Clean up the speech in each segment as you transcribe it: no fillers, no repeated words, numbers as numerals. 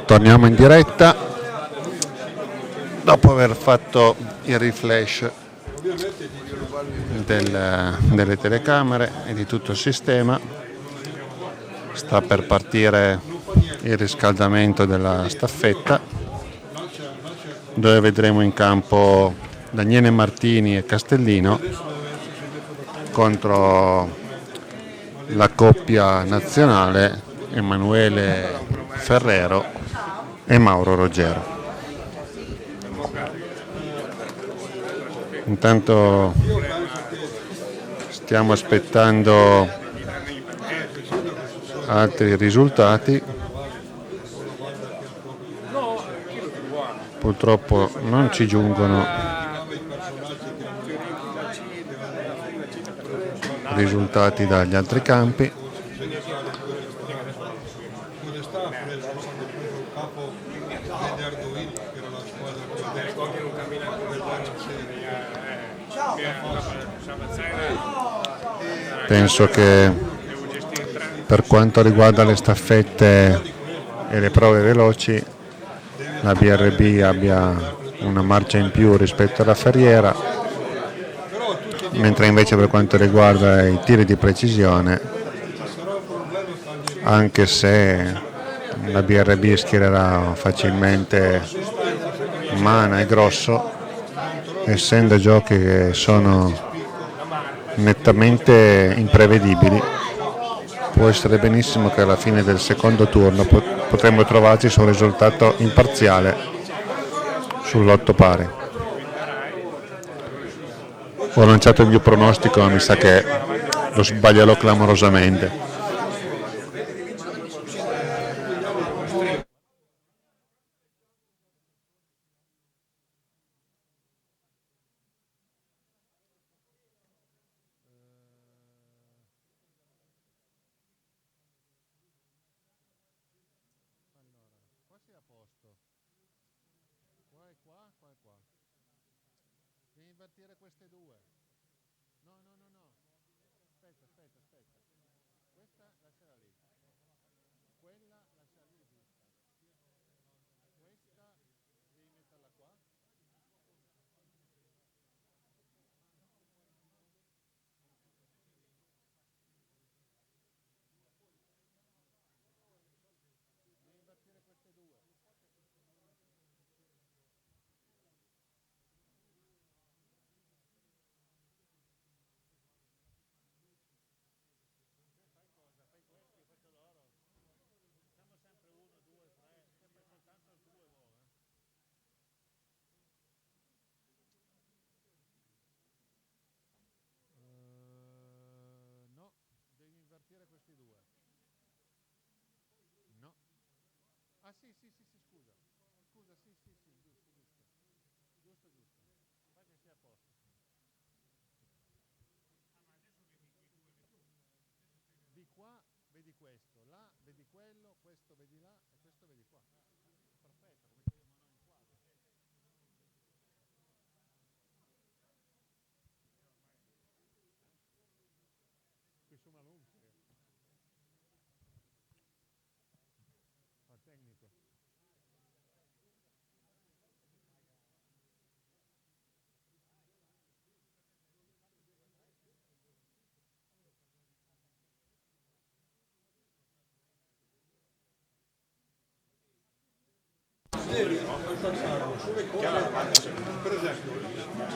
Torniamo in diretta dopo aver fatto il refresh delle telecamere e di tutto il sistema. Sta per partire il riscaldamento della staffetta, dove vedremo in campo Daniele Martini e Castellino contro la coppia nazionale Emanuele Ferrero e Mauro Roggero. Intanto stiamo aspettando altri risultati. Purtroppo non ci giungono risultati dagli altri campi. Penso che per quanto riguarda le staffette e le prove veloci la BRB abbia una marcia in più rispetto alla Ferriera, mentre invece per quanto riguarda i tiri di precisione, anche se la BRB schiererà facilmente Mana e Grosso, essendo giochi che sono nettamente imprevedibili, può essere benissimo che alla fine del secondo turno potremmo trovarci su un risultato imparziale sull'8 pari. Ho lanciato il mio pronostico, ma mi sa che lo sbaglierò clamorosamente.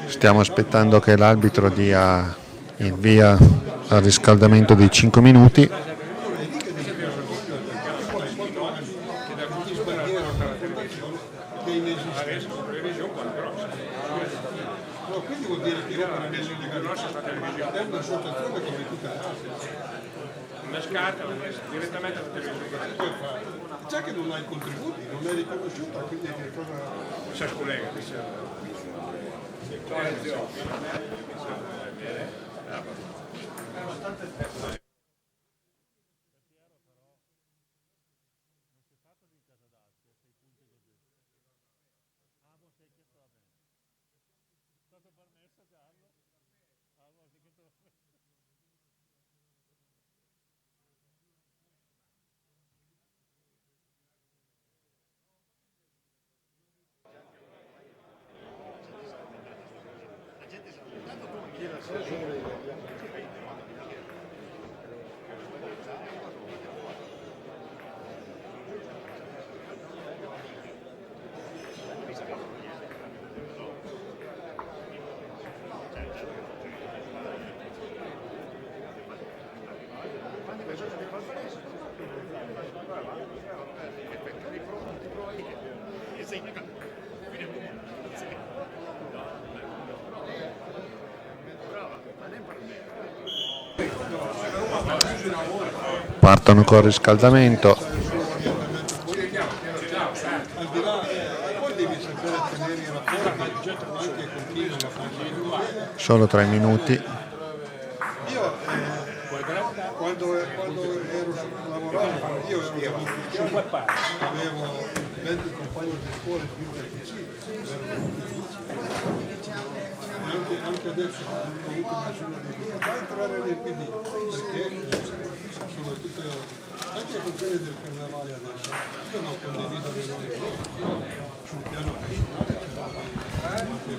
Stiamo aspettando che l'arbitro dia il via al riscaldamento di 5 minuti. Una scarta direttamente alla televisione. Già che non hai contributi, non è riconosciuta, quindi che cosa... Si scollega, Partono col riscaldamento. Al di là, poi devi sapere tenere i rapporti anche continuano a fare. Solo 3 minuti. Io quando ero lavoravo, io avevo 20 compagni di scuola più difficili. Anche adesso ho avuto una difficoltà a entrare nel PD perché sono tutte anche con quelle del carnevale adesso io non condivido le loro idee sul piano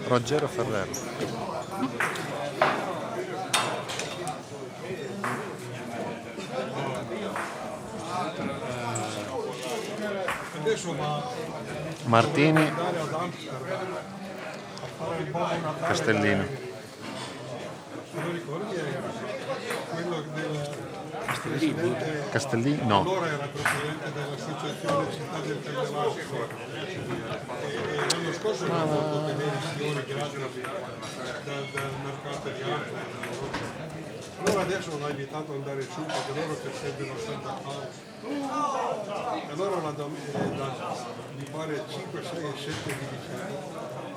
Ruggero Ferrero. adesso Martini, andare ad Amsterdam a fare il Babbo Natale. Castellino. Se lo ricordi quello del presidente Castellino? No. allora era presidente dell'associazione Città del Carnevale e l'anno scorso mi ha fatto tenere i fiori gratis dal mercato di Amsterdam. Allora adesso l'ho invitato ad andare su perché loro festeggiano Santa Claus. E allora mi pare 5, 6 e 7 di dicembre.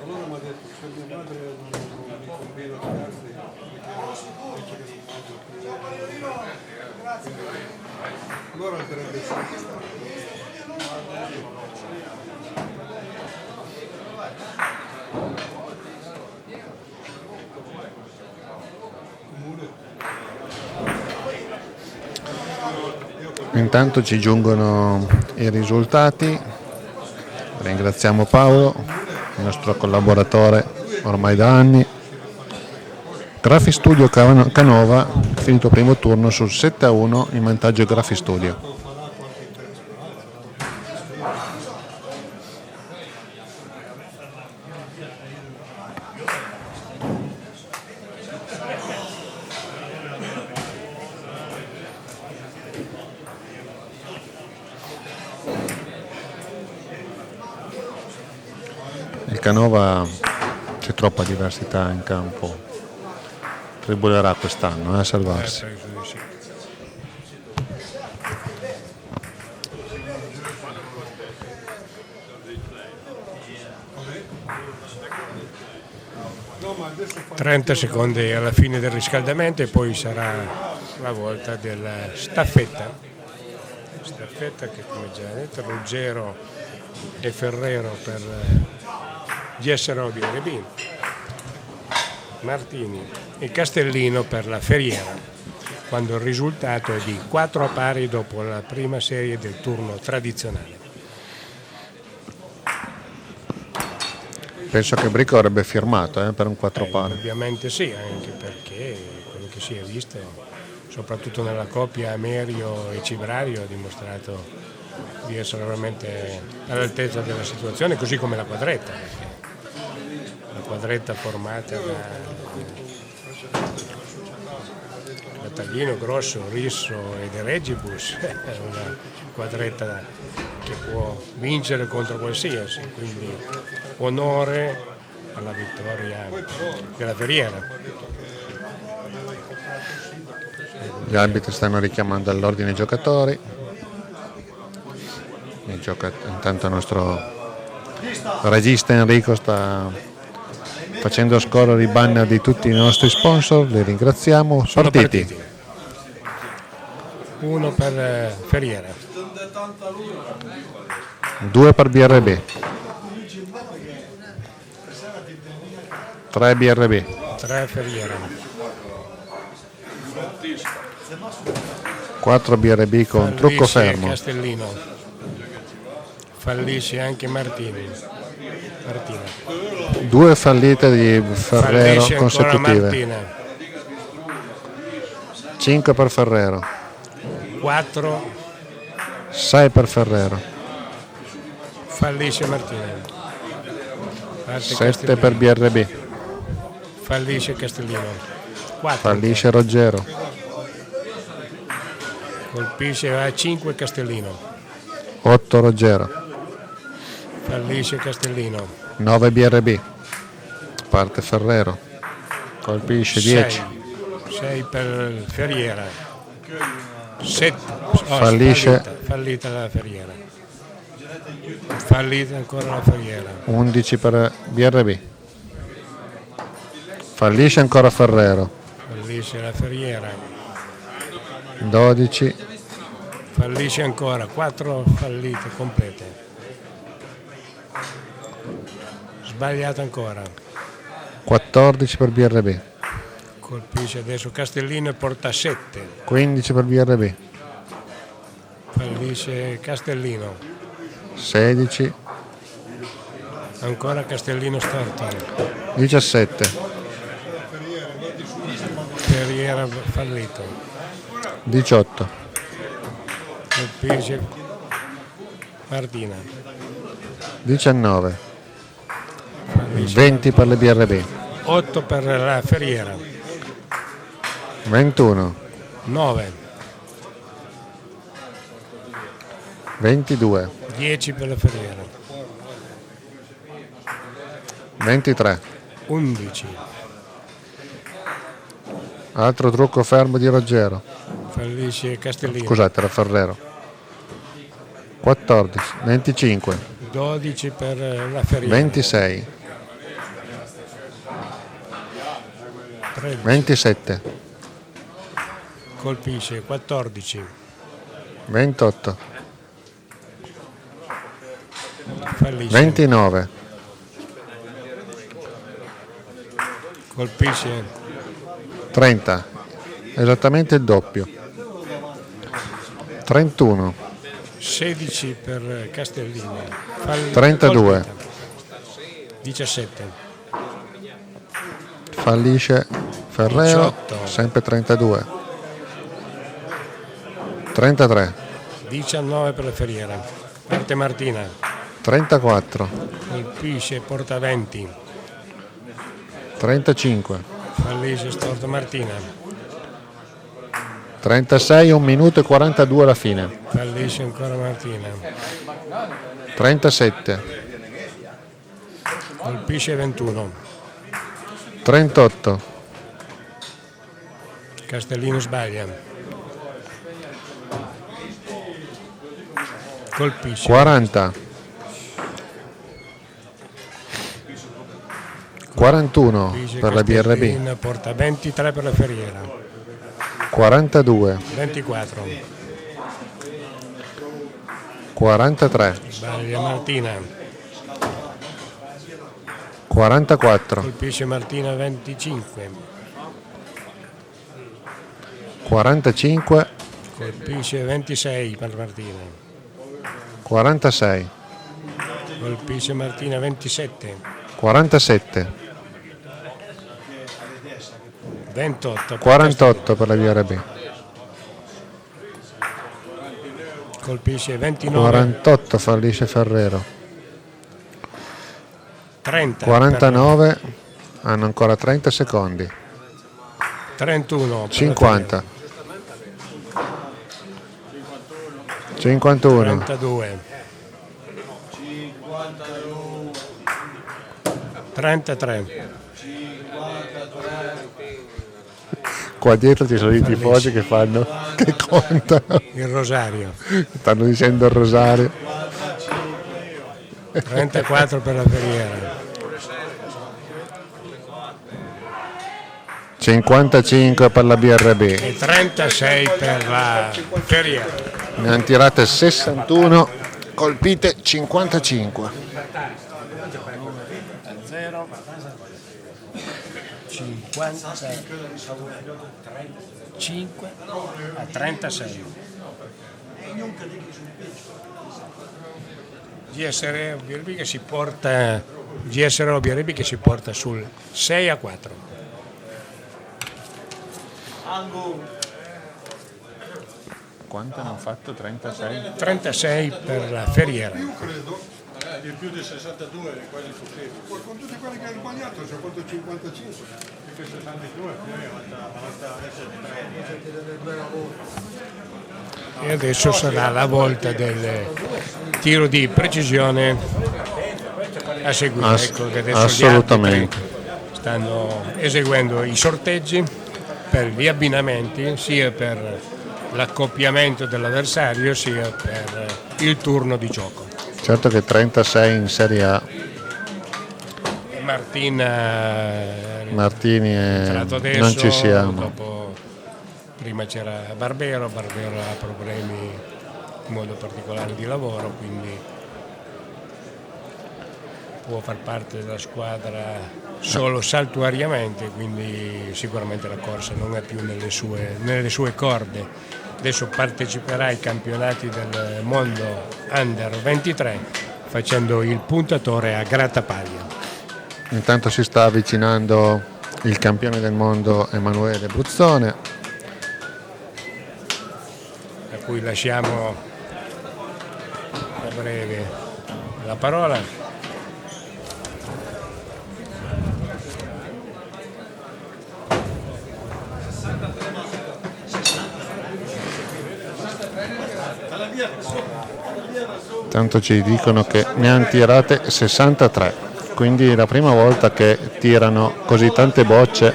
Allora mi ha detto se mia madre non mi conviene a ragazzi perché dice che non mangio più. Allora andrebbe su. Intanto ci giungono i risultati. Ringraziamo Paolo, il nostro collaboratore ormai da anni. Grafi Studio Canova, finito primo turno sul 7-1 in vantaggio Grafi Studio. Il Canova c'è troppa diversità in campo, tribulerà quest'anno a salvarsi. - 30 secondi alla fine del riscaldamento e poi sarà la volta della staffetta che come già detto Ruggero e Ferrero per GS Robi RB, Martini e Castellino per la Ferriera, quando il risultato è di 4 a pari dopo la prima serie del turno tradizionale. Penso che Bricco avrebbe firmato per un 4 pari. Ovviamente sì, anche perché quello che si è visto, soprattutto nella coppia Amerio e Cibrario, ha dimostrato di essere veramente all'altezza della situazione, così come la quadretta. La quadretta formata da Taglino, Grosso, Risso e De Regibus è una quadretta che può vincere contro qualsiasi, quindi onore alla vittoria della Ferriera. Gli arbitri stanno richiamando all'ordine i giocatori. Intanto il nostro regista Enrico sta facendo scorrere i banner di tutti i nostri sponsor, li ringraziamo. Partiti. Uno per Ferriera, 2 per BRB, 3 BRB, 3 Ferriera, 4 BRB con trucco fermo, Castellino, fallisce anche Martini, Martina. 2 fallite di Ferrero Fallisce ancora consecutive. Martina. 5 per Ferrero, 4, 6 per Ferrero, fallisce Martina. Parte 7 Castellino. per BRB, Fallisce Castellino. 4. fallisce Ruggero, Colpisce a 5 Castellino. 8 Ruggero, Fallisce Castellino. 9 BRB, parte Ferrero, colpisce 10, 6 per Ferriera. 7. Fallisce. Fallita la Ferriera. Fallita ancora la Ferriera. 11 per BRB, fallisce ancora Ferrero, Fallisce la Ferriera. 12, Fallisce ancora. 4 fallite complete. Sbagliato ancora. 14 per BRB, Colpisce adesso Castellino e porta 7. 15 per BRB, Fallisce Castellino. 16, Ancora Castellino storto. 17, Ferriera fallito. 18, Colpisce Martina. 19, Fallisce. 20 per le BRB, 8 per la Ferriera. 21, 9. 22, 10 per la Ferriera. 23, 11. altro trucco fermo di Ruggero, Fallisce Castellino. scusate, era Ferrero, 14, 25, 12 per la Ferriera. 26, 13. 27, Colpisce 14. 28, Fallisce. 29, Colpisce 30, esattamente il doppio, 31, 16 per Castellino. 32. Colpita. 17. fallisce Ferrero, 18. sempre 32, 33, 19 per la Ferriera. Parte Martina. 34, Colpisce, porta 20. 35, Fallisce storto Martina. 36, 1 minuto e 42 alla fine, Fallisce ancora Martina. 37, Colpisce 21. 38, Castellino sbaglia. Colpisce. 40, 41 Colpisce per la BRB, Castellino, porta 23 per la Ferriera. 42, 24. 43, Sbaglia Martina. 44, Colpisce Martina 25. 45, Colpisce 26 per Martina. 46, Colpisce Martina 27. 47, 28. per 48 per la BRB, Castellino. Colpisce 29. 48 fallisce Ferrero, 30. 49, hanno ancora 30 secondi, 31. per 50, 51, 32. 33. qua dietro ci sono i tifosi che fanno, che contano, Il rosario. stanno dicendo il rosario, 34 per la Ferriera. 55 per la BRB, E 36 per la Ferriera. ne hanno tirate 61, colpite 55. 0 56 5 a 36. GSR BRB che si porta GS Robieribi che si porta sul 6-4. Quanto hanno fatto? 36? 36 per la Ferriera. Io credo, Il più di 62 quasi possibile. con tutti quelli che hanno sbagliato, ci ho fatto 55. Perché 62 più E adesso sarà la volta del tiro di precisione a seguire. Ecco che adesso Assolutamente. gli arbitri stanno eseguendo i sorteggi per gli abbinamenti, sia per l'accoppiamento dell'avversario sia per il turno di gioco. Certo che 36 in Serie A, Martini entrato adesso, non ci siamo. Prima c'era Barbero ha problemi in modo particolare di lavoro, quindi può far parte della squadra solo saltuariamente, quindi sicuramente la corsa non è più nelle sue corde. Adesso parteciperà ai campionati del mondo Under 23 facendo il puntatore a grattapaglia. Intanto si sta avvicinando il campione del mondo Emanuele Bruzzone, A cui lasciamo a breve la parola. tanto ci dicono che ne hanno tirate 63, quindi è la prima volta che tirano così tante bocce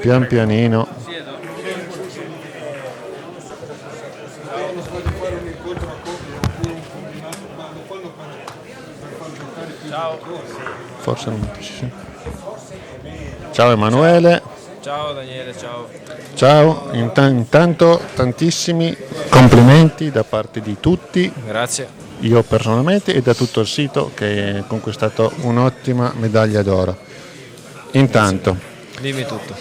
pian pianino. Forse non ci sono. Ciao Emanuele. Ciao Daniele, ciao. Ciao, intanto tantissimi complimenti da parte di tutti, Grazie. io personalmente e da tutto il sito che ha conquistato un'ottima medaglia d'oro. Intanto, Dimmi tutto.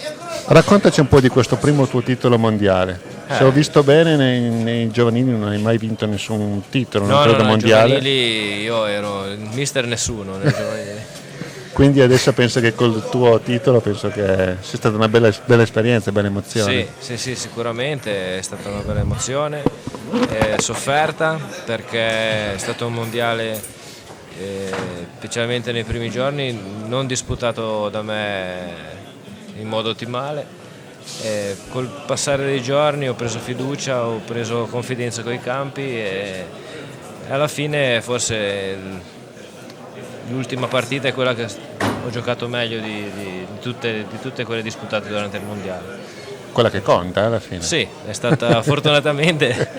raccontaci un po' di questo primo tuo titolo mondiale. Se ho visto bene nei giovanili non hai mai vinto nessun titolo, non credo mondiale. Giovanili io ero il mister nessuno nel giovanile. Quindi adesso penso che col tuo titolo penso che sia stata una bella esperienza, bella emozione. Sì, sicuramente è stata una bella emozione, sofferta perché è stato un mondiale, specialmente nei primi giorni, non disputato da me in modo ottimale. Col passare dei giorni ho preso fiducia, ho preso confidenza coi campi e alla fine forse l'ultima partita è quella che ho giocato meglio di tutte quelle disputate durante il mondiale. Quella che conta alla fine. Sì, è stata fortunatamente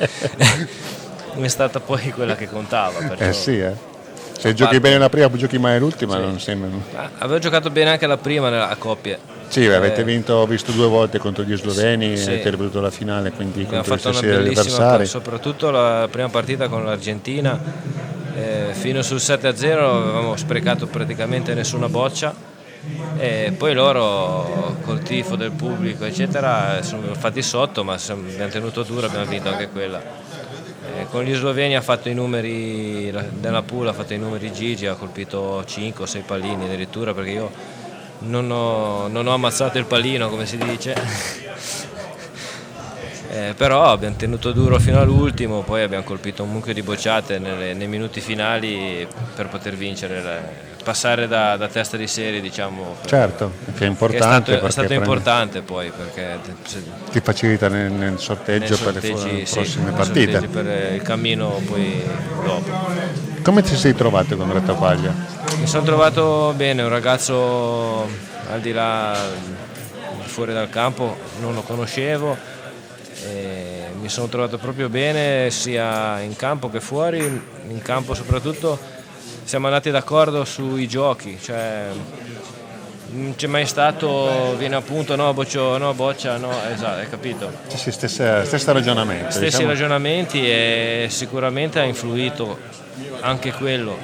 è stata poi quella che contava. Perciò, Se giochi bene la prima, giochi mai l'ultima, Sì. non sembra. avevo giocato bene anche la prima a coppie. Sì, avete vinto, ho visto 2 volte contro gli sloveni, Sì. avete ripetuto la finale, quindi Abbiamo contro i fatto una stessi bellissima avversari. soprattutto la prima partita con l'Argentina, fino sul 7-0 avevamo sprecato praticamente nessuna boccia e poi loro col tifo del pubblico eccetera sono fatti sotto, ma abbiamo tenuto duro, abbiamo vinto anche quella. Con gli sloveni ha fatto i numeri della pool, ha fatto i numeri Gigi, ha colpito 5 o 6 pallini addirittura, perché io non ho ammazzato il pallino come si dice. Però abbiamo tenuto duro fino all'ultimo, poi abbiamo colpito un mucchio di bocciate nei minuti finali per poter vincere, passare da testa di serie, diciamo. Certo, che è importante. È stato importante poi perché ti facilita nel sorteggio per le prossime partite. sorteggi per il cammino poi dopo. Come ti sei trovato con Grattapaglia? Mi sono trovato bene, un ragazzo al di là, fuori dal campo, non lo conoscevo. Mi sono trovato proprio bene sia in campo che fuori, in campo soprattutto siamo andati d'accordo sui giochi, cioè non c'è mai stato viene appunto no boccia no, esatto, hai capito? Sì, stesso ragionamento. Stessi ragionamenti e sicuramente ha influito anche quello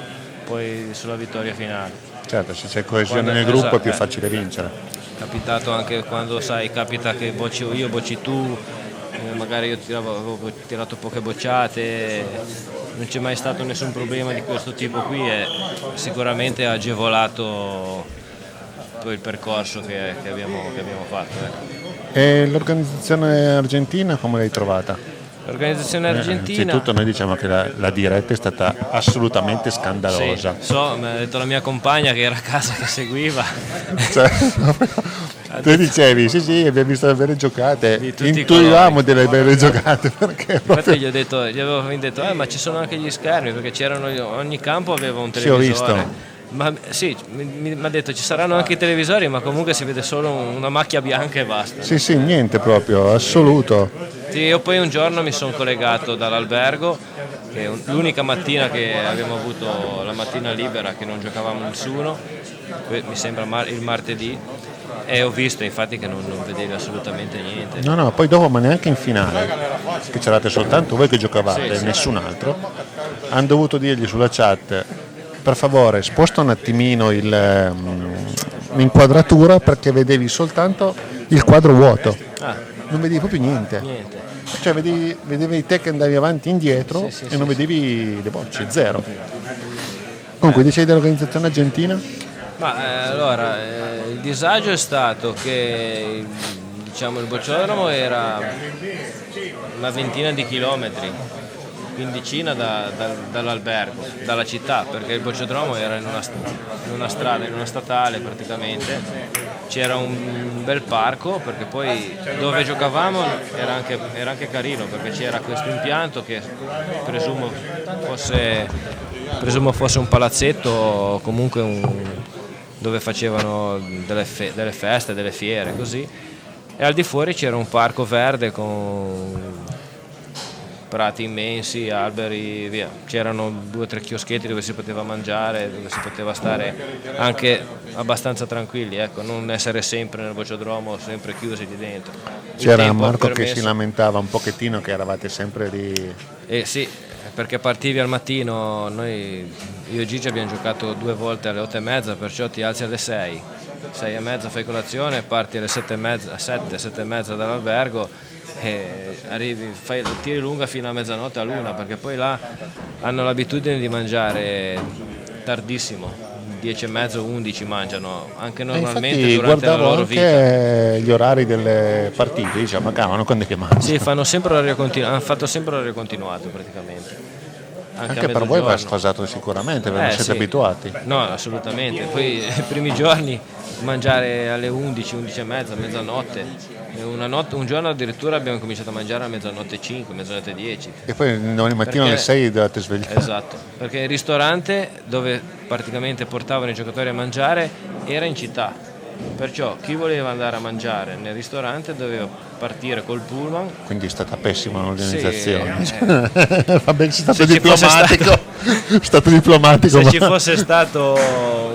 poi sulla vittoria finale. Certo, se c'è coesione nel gruppo è più facile vincere. È capitato anche quando capita che bocci io, bocci tu, magari io avevo tirato poche bocciate, non c'è mai stato nessun problema di questo tipo qui e sicuramente ha agevolato poi il percorso che abbiamo fatto. E l'organizzazione argentina come l'hai trovata? L'organizzazione argentina... Innanzitutto noi diciamo che la diretta è stata assolutamente scandalosa. Sì, mi ha detto la mia compagna che era a casa che seguiva. Cioè, tu dicevi sì abbiamo visto le belle giocate, Di tutti i intuivamo delle belle giocate perché proprio... Infatti gli avevo detto ma ci sono anche gli schermi perché c'erano, ogni campo aveva un Sì, ho televisore. visto. Ma sì, mi ha detto ci saranno anche i televisori, ma comunque si vede solo una macchia bianca e basta. Sì, niente proprio, assoluto. Sì, io poi un giorno mi sono collegato dall'albergo, che è l'unica mattina che abbiamo avuto la mattina libera, che non giocavamo nessuno, mi sembra il martedì, e ho visto infatti che non vedevi assolutamente niente. No, poi dopo, ma neanche in finale, che c'erate soltanto voi che giocavate, Sì. nessun altro, hanno dovuto dirgli sulla chat: per favore sposta un attimino l'inquadratura perché vedevi soltanto il quadro vuoto, non vedevi proprio niente. Cioè vedevi te che andavi avanti e indietro e non vedevi le bocce, zero. Comunque dicevi dell'organizzazione argentina? Allora, il disagio è stato che diciamo, il bocciodromo era una ventina di chilometri, quindicina dall'albergo, dalla città, perché il bocciodromo era in una strada, in una statale praticamente. C'era un bel parco, perché poi dove giocavamo era anche carino, perché c'era questo impianto che presumo fosse un palazzetto o comunque dove facevano delle feste, delle fiere, così. E al di fuori c'era un parco verde con prati immensi, alberi, via. C'erano 2 o 3 chioschetti dove si poteva mangiare, dove si poteva stare anche abbastanza tranquilli, ecco, non essere sempre nel bocciodromo, sempre chiusi di dentro. C'era Marco che si lamentava un pochettino che eravate sempre lì. Sì, perché partivi al mattino, io e Gigi abbiamo giocato 2 volte alle 8:30, perciò ti alzi alle 6, 6:30 fai colazione, parti alle 7:30 dall'albergo e arrivi, tiri lunga fino a mezzanotte, all'1, perché poi là hanno l'abitudine di mangiare tardissimo, 10:30, 11 mangiano, anche normalmente durante la loro vita. Anche gli orari delle partite, diciamo, cavano quando è che mangiano. Sì, hanno fatto sempre orario continuato praticamente. Anche per voi va sfasato sicuramente, perché non siete abituati. No, assolutamente. Poi i primi giorni mangiare alle 11, 11:30, mezzanotte. Un giorno addirittura abbiamo cominciato a mangiare a mezzanotte 5, mezzanotte 10. E poi domani mattina alle 6 dovete svegliare. Esatto, perché il ristorante dove praticamente portavano i giocatori a mangiare era in città. Perciò chi voleva andare a mangiare nel ristorante doveva partire col pullman. Quindi è stata pessima l'organizzazione. Sì, Vabbè, è stato diplomatico. Se ci fosse stato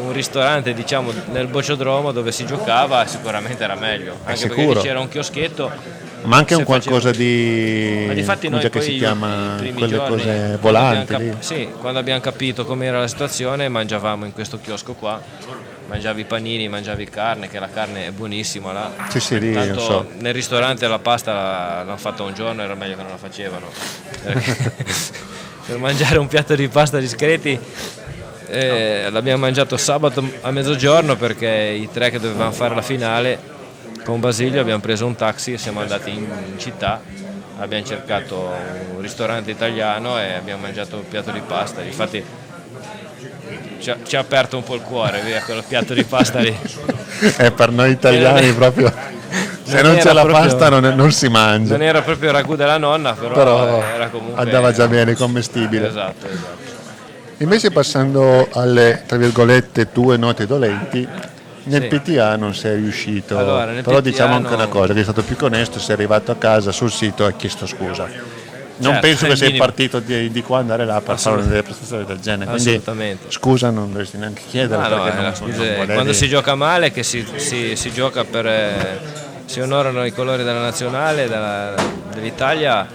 un ristorante, diciamo, nel bocciodromo dove si giocava, sicuramente era meglio. Anche perché c'era un chioschetto. Ma anche un qualcosa di. Ma difatti come noi che si chiama quelle giorni, cose volanti lì. Sì, quando abbiamo capito com'era la situazione, mangiavamo in questo chiosco qua. Mangiavi i panini, mangiavi carne, che la carne è buonissima là. Sì, lì, tanto so. Nel ristorante la pasta l'hanno fatta un giorno, era meglio che non la facevano. Per mangiare un piatto di pasta discreti l'abbiamo mangiato sabato a mezzogiorno, perché i 3 che dovevamo fare la finale con Basilio abbiamo preso un taxi e siamo andati in città, abbiamo cercato un ristorante italiano e abbiamo mangiato un piatto di pasta. Infatti ci ha aperto un po' il cuore, via, quel piatto di pasta lì. Per noi italiani proprio, se non c'è la pasta non si mangia. Non era proprio il ragù della nonna, però era comunque andava già bene, commestibile. Esatto. Invece, passando alle, tra virgolette, tue note dolenti, nel PTA non sei riuscito. Allora, però PTA diciamo anche una cosa, che è stato più che onesto, sei arrivato a casa sul sito e hai chiesto scusa. Non penso che sei partito di qua andare là per fare delle prestazioni del genere. Quindi assolutamente. Scusa non dovresti neanche chiedere. Non volevi... Quando si gioca male, che si gioca si onorano i colori della nazionale, dell'Italia,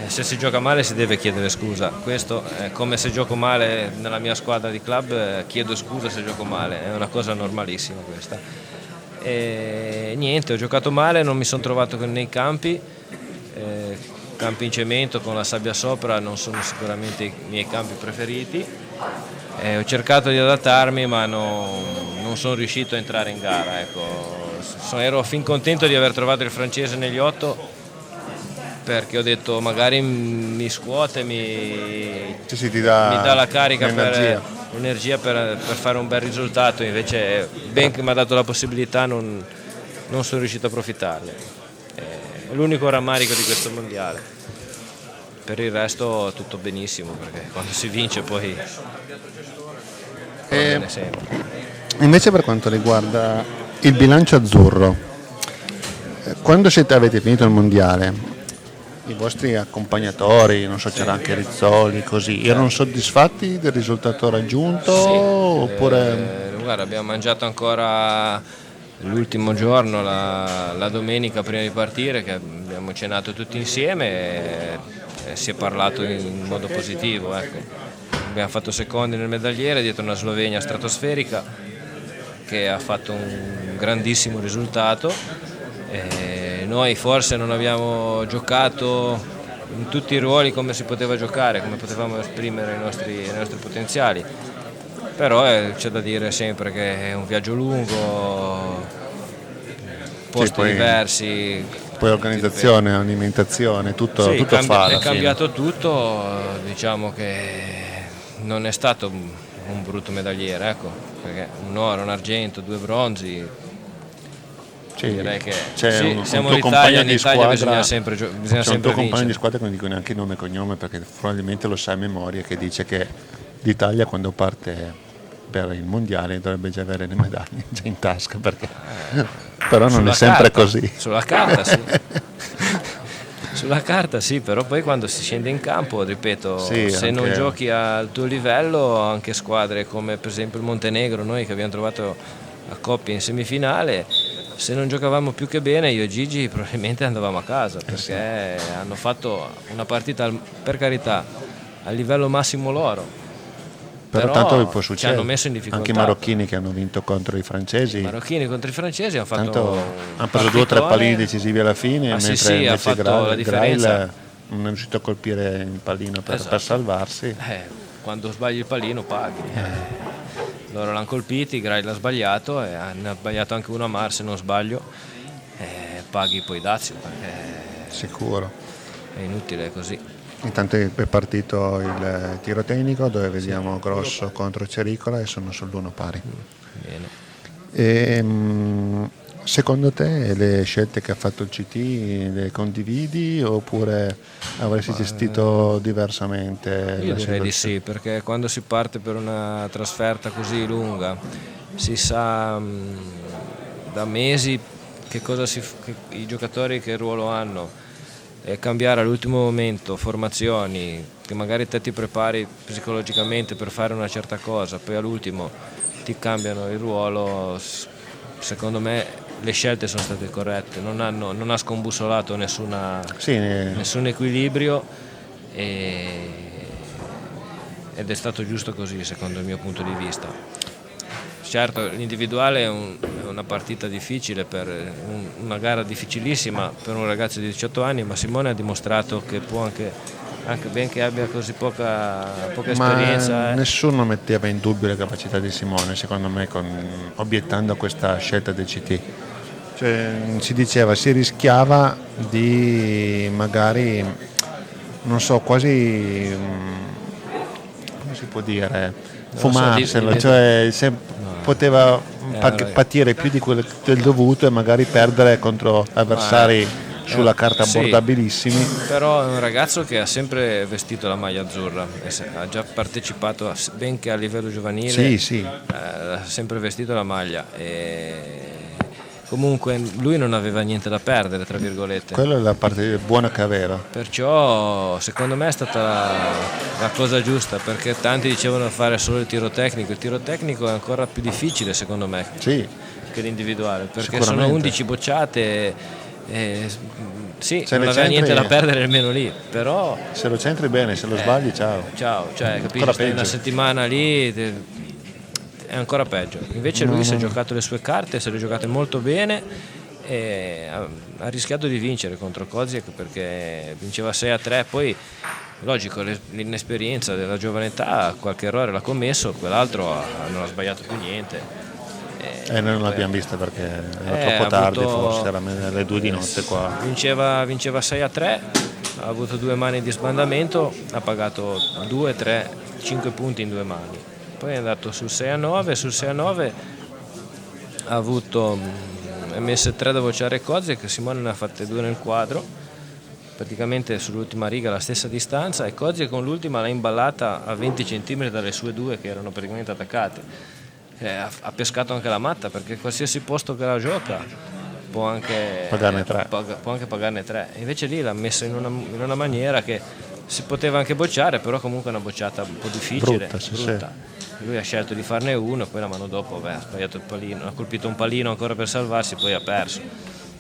se si gioca male si deve chiedere scusa. Questo è come se gioco male nella mia squadra di club, chiedo scusa se gioco male, è una cosa normalissima questa. E niente, ho giocato male, non mi sono trovato nei campi. campi in cemento con la sabbia sopra non sono sicuramente i miei campi preferiti. Ho cercato di adattarmi, ma non sono riuscito a entrare in gara, ecco. Ero fin contento di aver trovato il francese negli 8, perché ho detto magari mi scuote, mi dà la carica, l'energia per fare un bel risultato. Invece, ben che mi ha dato la possibilità, non sono riuscito a approfittarne. È l'unico rammarico di questo mondiale. Per il resto tutto benissimo, perché quando si vince poi va bene sempre. Invece per quanto riguarda il bilancio azzurro, quando avete finito il mondiale, i vostri accompagnatori, non so, c'era anche Rizzoli, così, erano soddisfatti del risultato raggiunto? Sì, oppure... guarda, abbiamo mangiato ancora l'ultimo giorno, la domenica prima di partire, che abbiamo cenato tutti insieme e si è parlato in modo positivo, ecco. Abbiamo fatto secondi nel medagliere dietro una Slovenia stratosferica che ha fatto un grandissimo risultato. Noi forse non abbiamo giocato in tutti i ruoli come si poteva giocare, come potevamo esprimere i nostri potenziali, però c'è da dire sempre che è un viaggio lungo, posti diversi, poi organizzazione, alimentazione, tutto fa. È cambiato tutto, diciamo che non è stato un brutto medagliere, ecco, perché un oro, un argento, 2 bronzi. Sì, direi che c'è siamo un tuo compagno di squadra, bisogna sempre c'è un tuo compagno vincere. di squadra che non dico neanche nome e cognome perché probabilmente lo sa a memoria, che dice che l'Italia quando parte per il mondiale dovrebbe già avere le medaglie già in tasca, perché però non è sempre così. Sulla carta sì. Sulla carta sì, però poi quando si scende in campo, ripeto, se non giochi al tuo livello, anche squadre come per esempio il Montenegro, noi che abbiamo trovato a coppia in semifinale, se non giocavamo più che bene, io e Gigi probabilmente andavamo a casa, perché hanno fatto una partita, per carità, a livello massimo loro. Però tanto vi può ci succedere, hanno messo in difficoltà. anche i marocchini che hanno vinto contro i francesi. I marocchini contro i francesi hanno fatto hanno preso 2 o 3 pallini decisivi alla fine, mentre ha fatto la differenza. Grail non è riuscito a colpire il pallino per salvarsi. Quando sbagli il pallino paghi. Loro l'hanno colpiti, Grail l'ha sbagliato e ne ha sbagliato anche uno a Mar, se non sbaglio, paghi poi Dazio, perché sicuro. È inutile così. Intanto è partito il tiro tecnico dove vediamo Grosso contro Cericola e sono sull'1 pari. Bene. Secondo te le scelte che ha fatto il CT le condividi oppure avresti gestito diversamente? Io direi di sì, perché quando si parte per una trasferta così lunga si sa da mesi che i giocatori che ruolo hanno, e cambiare all'ultimo momento formazioni che magari te ti prepari psicologicamente per fare una certa cosa, poi all'ultimo ti cambiano il ruolo. Secondo me le scelte sono state corrette, non ha scombussolato nessun equilibrio ed è stato giusto così secondo il mio punto di vista. Certo, l'individuale è una partita difficile, una gara difficilissima per un ragazzo di 18 anni, ma Simone ha dimostrato che può anche ben che abbia così poca esperienza. Nessuno metteva in dubbio le capacità di Simone, secondo me, obiettando a questa scelta del CT. Cioè, si rischiava di magari, non so, quasi, come si può dire, fumarselo, poteva patire più di quello del dovuto e magari perdere contro avversari sulla carta abbordabilissimi. Però è un ragazzo che ha sempre vestito la maglia azzurra, ha già partecipato benché a livello giovanile, ha sempre vestito la maglia e comunque lui non aveva niente da perdere, tra virgolette. Quella è la parte buona che aveva. Perciò secondo me è stata la cosa giusta, perché tanti dicevano fare solo il tiro tecnico. Il tiro tecnico è ancora più difficile secondo me che l'individuale, perché sono 11 bocciate. Non aveva niente da perdere nemmeno lì, però se lo centri bene, se lo sbagli ciao, cioè capisci, stai una settimana lì è ancora peggio. Invece lui si è giocato le sue carte, se le è giocate molto bene e ha rischiato di vincere contro Kozia perché vinceva 6-3, poi logico l'inesperienza della giovane età, qualche errore l'ha commesso, quell'altro non ha sbagliato più niente. Noi non l'abbiamo vista perché era troppo tardi, forse era alle 2 di notte qua. Vinceva 6-3, ha avuto 2 mani di sbandamento, ha pagato 2, 3, 5 punti in 2 mani. Poi è andato sul 6-9, sul 6-9 ha avuto MS3 da bocciare Kozia, che Simone ne ha fatte 2 nel quadro, praticamente sull'ultima riga la stessa distanza, e Kozia con l'ultima l'ha imballata a 20 cm dalle sue 2 che erano praticamente attaccate. Ha pescato anche la matta, perché qualsiasi posto che la gioca può anche pagarne 3. Può anche pagarne 3. Invece lì l'ha messa in una maniera che si poteva anche bocciare, però comunque è una bocciata un po' difficile, brutta. Sì. Lui ha scelto di farne uno, poi la mano dopo ha sbagliato il palino, ha colpito un palino ancora per salvarsi, poi ha perso.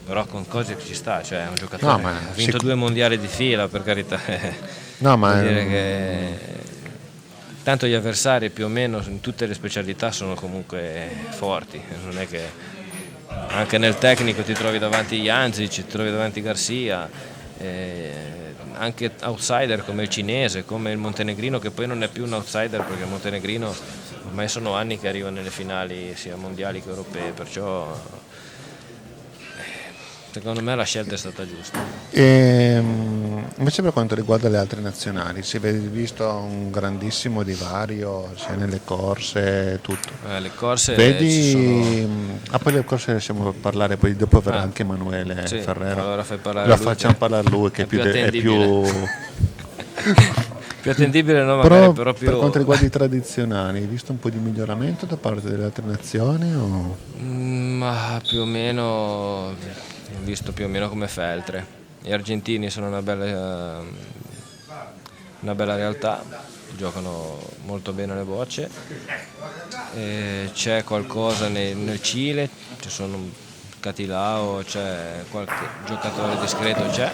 Però con cose che ci sta, cioè è un giocatore ha vinto 2 mondiali di fila, per carità. No, ma vuol dire che tanto gli avversari più o meno in tutte le specialità sono comunque forti, non è che anche nel tecnico ti trovi davanti Janzic, ti trovi davanti Garcia, anche outsider come il cinese, come il montenegrino, che poi non è più un outsider perché il montenegrino ormai sono anni che arriva nelle finali sia mondiali che europee, perciò secondo me la scelta è stata giusta. Invece per quanto riguarda le altre nazionali, si è visto un grandissimo divario sia nelle corse, tutto. Le corse vedi, poi le corse lasciamo parlare, poi dopo verrà anche Emanuele Ferrero. Allora fai parlare lo facciamo parlare lui che è più più attendibile, no, magari, però più... Per quanto riguarda i tradizionali, hai visto un po' di miglioramento da parte delle altre nazioni? O? Ma più o meno ho visto più o meno come Feltre. Gli argentini sono una bella realtà, giocano molto bene le bocce, c'è qualcosa nel Cile, ci sono Catilao, c'è qualche giocatore discreto, c'è,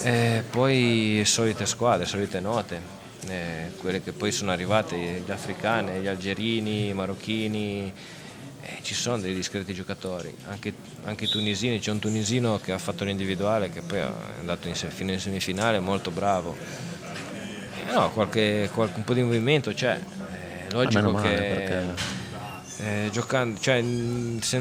e poi solite squadre, solite note, quelle che poi sono arrivate, gli africani, gli algerini, i marocchini. Ci sono dei discreti giocatori, anche i tunisini, c'è un tunisino che ha fatto l'individuale che poi è andato fino in semifinale, molto bravo. No, un po' di movimento c'è, è logico che giocando, cioè, se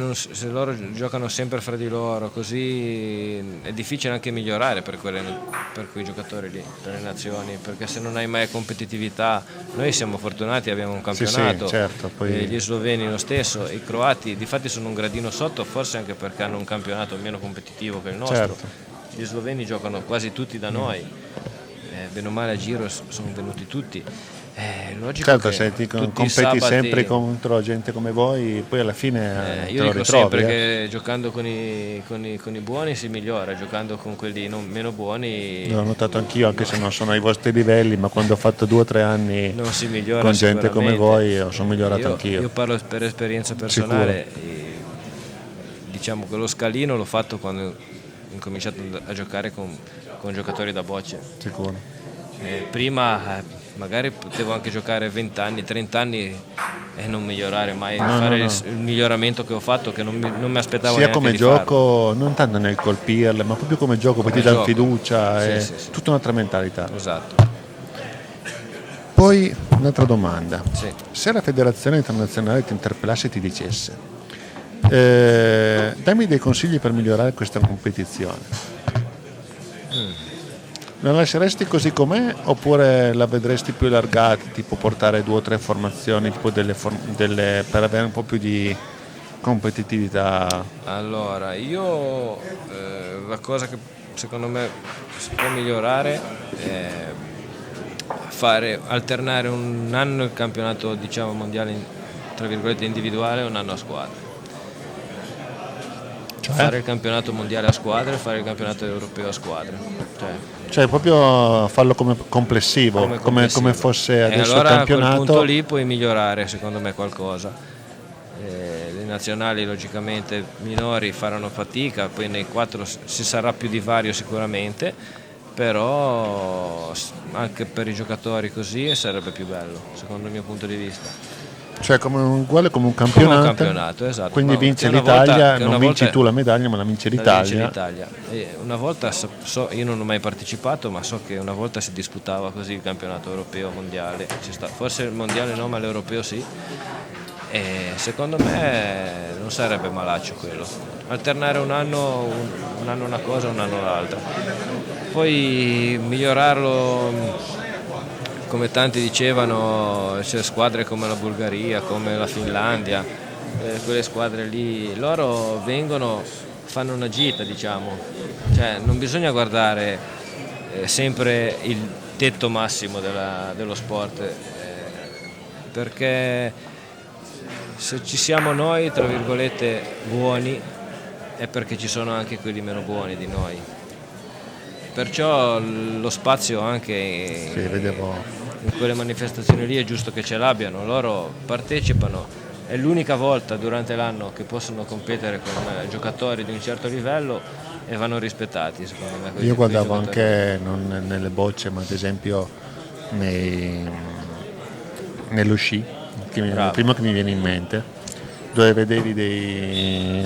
loro giocano sempre fra di loro così è difficile anche migliorare per quei giocatori lì, per le nazioni, perché se non hai mai competitività, noi siamo fortunati, abbiamo un campionato, sì, certo, poi... gli sloveni lo stesso, i croati difatti sono un gradino sotto, forse anche perché hanno un campionato meno competitivo che il nostro, certo. Gli sloveni giocano quasi tutti da noi, bene o male a giro sono venuti tutti. Logico, certo, se ti competi sabati, sempre contro gente come voi, poi alla fine io dico sempre che giocando con i buoni si migliora, giocando con quelli meno buoni l'ho notato anch'io, anche se non sono ai vostri livelli, ma quando ho fatto 2 o 3 anni non si migliora con gente come voi sono migliorato anch'io. Io parlo per esperienza personale, diciamo che lo scalino l'ho fatto quando ho incominciato a giocare con giocatori da bocce. Sicuro. Prima magari potevo anche giocare 20 anni, 30 anni e non migliorare mai, fare il miglioramento che ho fatto, che non mi aspettavo sia neanche come di gioco, farlo. Non tanto nel colpirle, ma proprio come gioco, poi ti dà fiducia, sì. Tutta un'altra mentalità. Esatto. Poi un'altra domanda, sì. Se la federazione internazionale ti interpellasse e ti dicesse dammi dei consigli per migliorare questa competizione, la lasceresti così com'è oppure la vedresti più allargata, tipo portare 2 o 3 formazioni, tipo per avere un po' più di competitività? Allora, io la cosa che secondo me si può migliorare è alternare un anno il campionato, diciamo, mondiale tra virgolette individuale e un anno a squadra. Fare il campionato mondiale a squadre e fare il campionato europeo a squadre, cioè proprio farlo come complessivo, come fosse adesso allora il campionato. A quel punto lì puoi migliorare secondo me qualcosa. Le nazionali logicamente minori faranno fatica, poi nei 4 si sarà più divario sicuramente, però anche per i giocatori così sarebbe più bello secondo il mio punto di vista. Cioè uguale come un come campionato. un campionato, esatto. Quindi Ma vince che una volta- l'Italia, che non una vinci volta- tu la medaglia, ma la vince la vince l'Italia. l'Italia. E una volta io non ho mai partecipato, ma so che una volta si disputava così il campionato europeo, mondiale. Forse il mondiale no, ma l'europeo sì. E secondo me non sarebbe malaccio quello. Alternare un anno una cosa, un anno l'altra. Poi migliorarlo, come tanti dicevano, c'è squadre come la Bulgaria, come la Finlandia, quelle squadre lì, loro vengono, fanno una gita, diciamo, cioè non bisogna guardare sempre il tetto massimo dello sport, perché se ci siamo noi, tra virgolette, buoni, è perché ci sono anche quelli meno buoni di noi. Perciò lo spazio anche Sì, vedevo. in quelle manifestazioni lì è giusto che ce l'abbiano, loro partecipano, è l'unica volta durante l'anno che possono competere con giocatori di un certo livello e vanno rispettati, secondo me. Io quei guardavo giocatori. anche non nelle bocce, ma ad esempio nello sci, il Bravo. primo che mi viene in mente, dove vedevi dei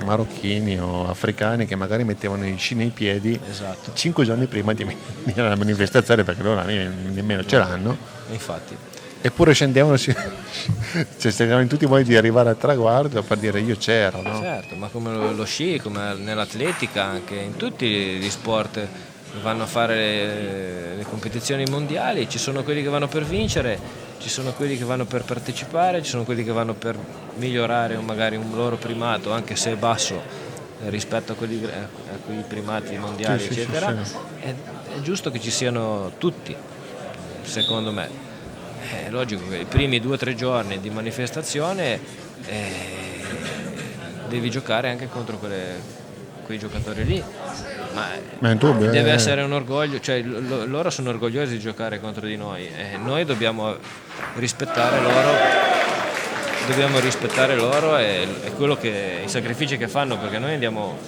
marocchini o africani che magari mettevano i sci nei piedi Esatto. 5 giorni prima di venire alla manifestazione, perché loro nemmeno ce l'hanno, Infatti, eppure scendevano, cercavano in tutti i modi di arrivare al traguardo per dire io c'ero, no? certo, ma come lo sci, come nell'atletica, anche in tutti gli sport che vanno a fare le competizioni mondiali, ci sono quelli che vanno per vincere, ci sono quelli che vanno per partecipare, ci sono quelli che vanno per migliorare magari un loro primato, anche se è basso rispetto a quei primati mondiali, Sì, sì, eccetera. sì. È giusto che ci siano tutti, secondo me. È logico che i primi 2 o 3 giorni di manifestazione devi giocare anche contro quei giocatori lì, Ma è indubbio, deve essere un orgoglio, cioè loro sono orgogliosi di giocare contro di noi e noi dobbiamo rispettare loro e quello i sacrifici che fanno, perché noi andiamo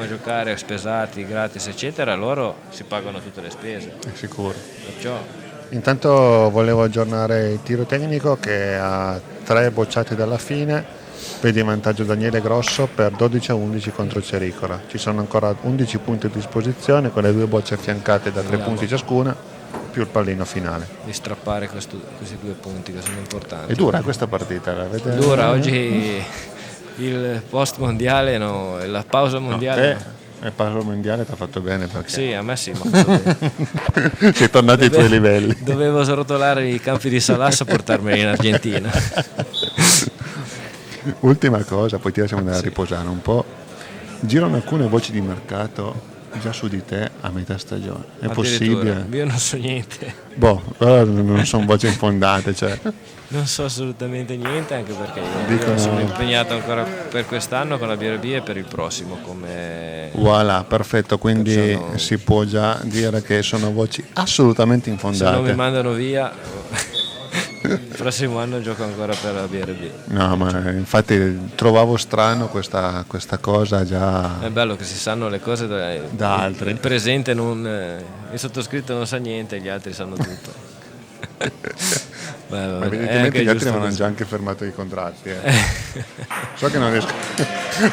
a giocare spesati, gratis, eccetera, loro si pagano tutte le spese. sicuro. Perciò Intanto volevo aggiornare il tiro tecnico che ha 3 bocciate dalla fine, vede in vantaggio Daniele Grosso per 12-11 contro Cericola. Ci sono ancora 11 punti a disposizione con le 2 bocce affiancate da 3 punti ciascuna, più il pallino finale. di strappare questi 2 punti che sono importanti. È dura questa partita, la vedete? Dura, oggi il post mondiale, no, la pausa mondiale. Il passo mondiale ti ha fatto bene perché Sì, a me sì, ma ha fatto bene. sei tornato ai tuoi livelli. Dovevo srotolare i campi di Salasso e portarmeli in Argentina. Ultima cosa, poi ti lasciamo andare a riposare un po'. Girano alcune voci di mercato già su di te a metà stagione. È Addirittura, possibile? io non so niente, Boh, però non sono voci infondate, cioè. non so assolutamente niente, anche perché io Dicono- sono impegnato ancora per quest'anno con la BRB e per il prossimo come Voilà, perfetto, quindi Perciò no. si può già dire che sono voci assolutamente se non mi infondate. mandano via il prossimo anno gioco ancora per la BRB. No, ma infatti trovavo strano questa cosa già. È bello che si sanno le cose Da altri. il presente il sottoscritto non sa niente, gli altri sanno tutto. Beh, Ma vabbè, è evidentemente anche gli altri giusto avevano così. già anche fermato i contratti. So che non riesco,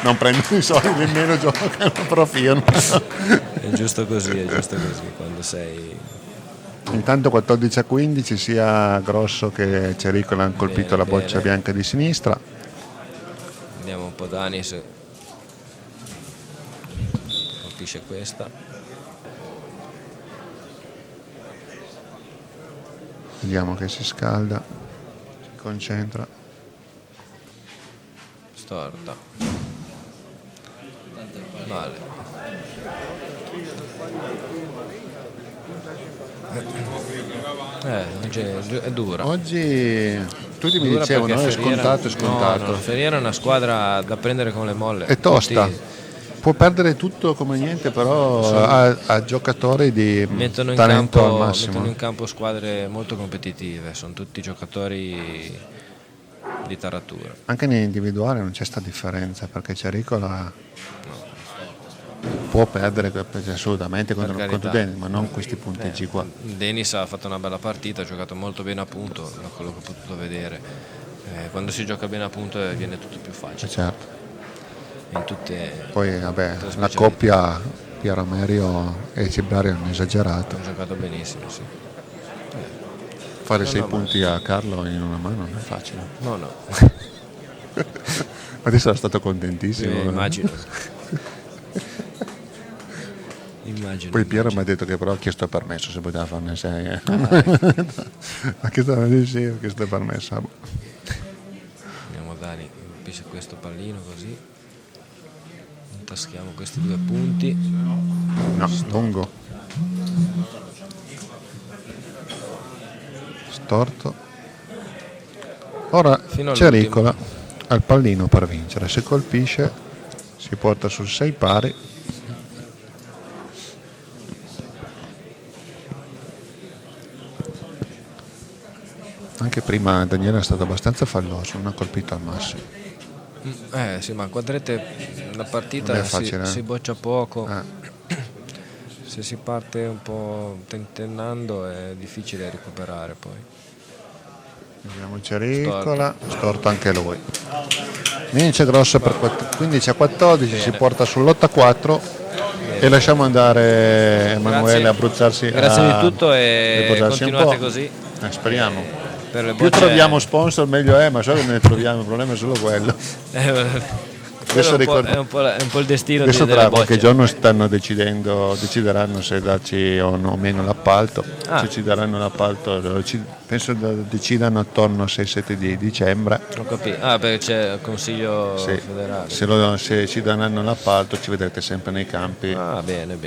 non prendo i soldi nemmeno, giocano, però firmo. È giusto così quando sei. Intanto 14-15 sia Grosso che Cericola hanno colpito Bene, la boccia bene. bianca di sinistra. Vediamo un po' Dani se colpisce questa. Vediamo che si scalda, si concentra. Storta. Male. Oggi è dura. Oggi tutti mi Dura dicevano perché è scontato, è scontato. No, Ferriera è una squadra da prendere con le molle. È tosta. Tutti Può perdere tutto come niente, però ha giocatori di mettono in talento al campo massimo. squadre molto competitive, sono tutti giocatori di taratura. Anche nell'individuale non c'è sta differenza, perché Cericola può perdere assolutamente contro carità. Denis, ma non questi punteggi qua. Denis ha fatto una bella partita, ha giocato molto bene a punto, da quello che ho potuto vedere. Quando si gioca bene a punto viene tutto più facile. Certo. In tutte Poi vabbè, tutte le la specialità. coppia Piero Amerio e Cibrario hanno esagerato. Hanno giocato benissimo, sì. Fare No, 6 no, ma- punti a Carlo in una mano non è facile. No. Adesso è stato contentissimo. Immagino. Immagino. Poi Piero mi ha detto che però ha chiesto permesso se poteva farne 6. Ha chiesto permesso. Andiamo a dare questo pallino così. Intaschiamo questi 2 punti. No, lungo. Storto. Ora Fino Cericola al pallino per vincere. Se colpisce si porta sul 6 pari. Anche prima Daniele è stato abbastanza falloso, non ha colpito al massimo. Sì, ma quadrete la partita Non è facile, si boccia poco. Eh. Se si parte un po' tentennando è difficile recuperare poi. Vediamo Cericola, storto anche lui. Vince grosso per 15-14, Bene. si porta sull'8-4 e lasciamo andare Emanuele Grazie. a bruciarsi. Grazie a di tutto e riposarsi un continuate po'. così. Speriamo. Per le Più bocce- troviamo sponsor meglio è, ma so che ne troviamo, il problema è solo quello. Quello ricordo- è un po' il destino Adesso delle tra qualche bocce. giorno decideranno se darci o no meno l'appalto. Ah. Se ci daranno l'appalto, penso decidano attorno al 6-7 di dicembre. Ho capito. Perché c'è il consiglio Sì. federale. Se ci daranno l'appalto ci vedrete sempre nei campi. Bene.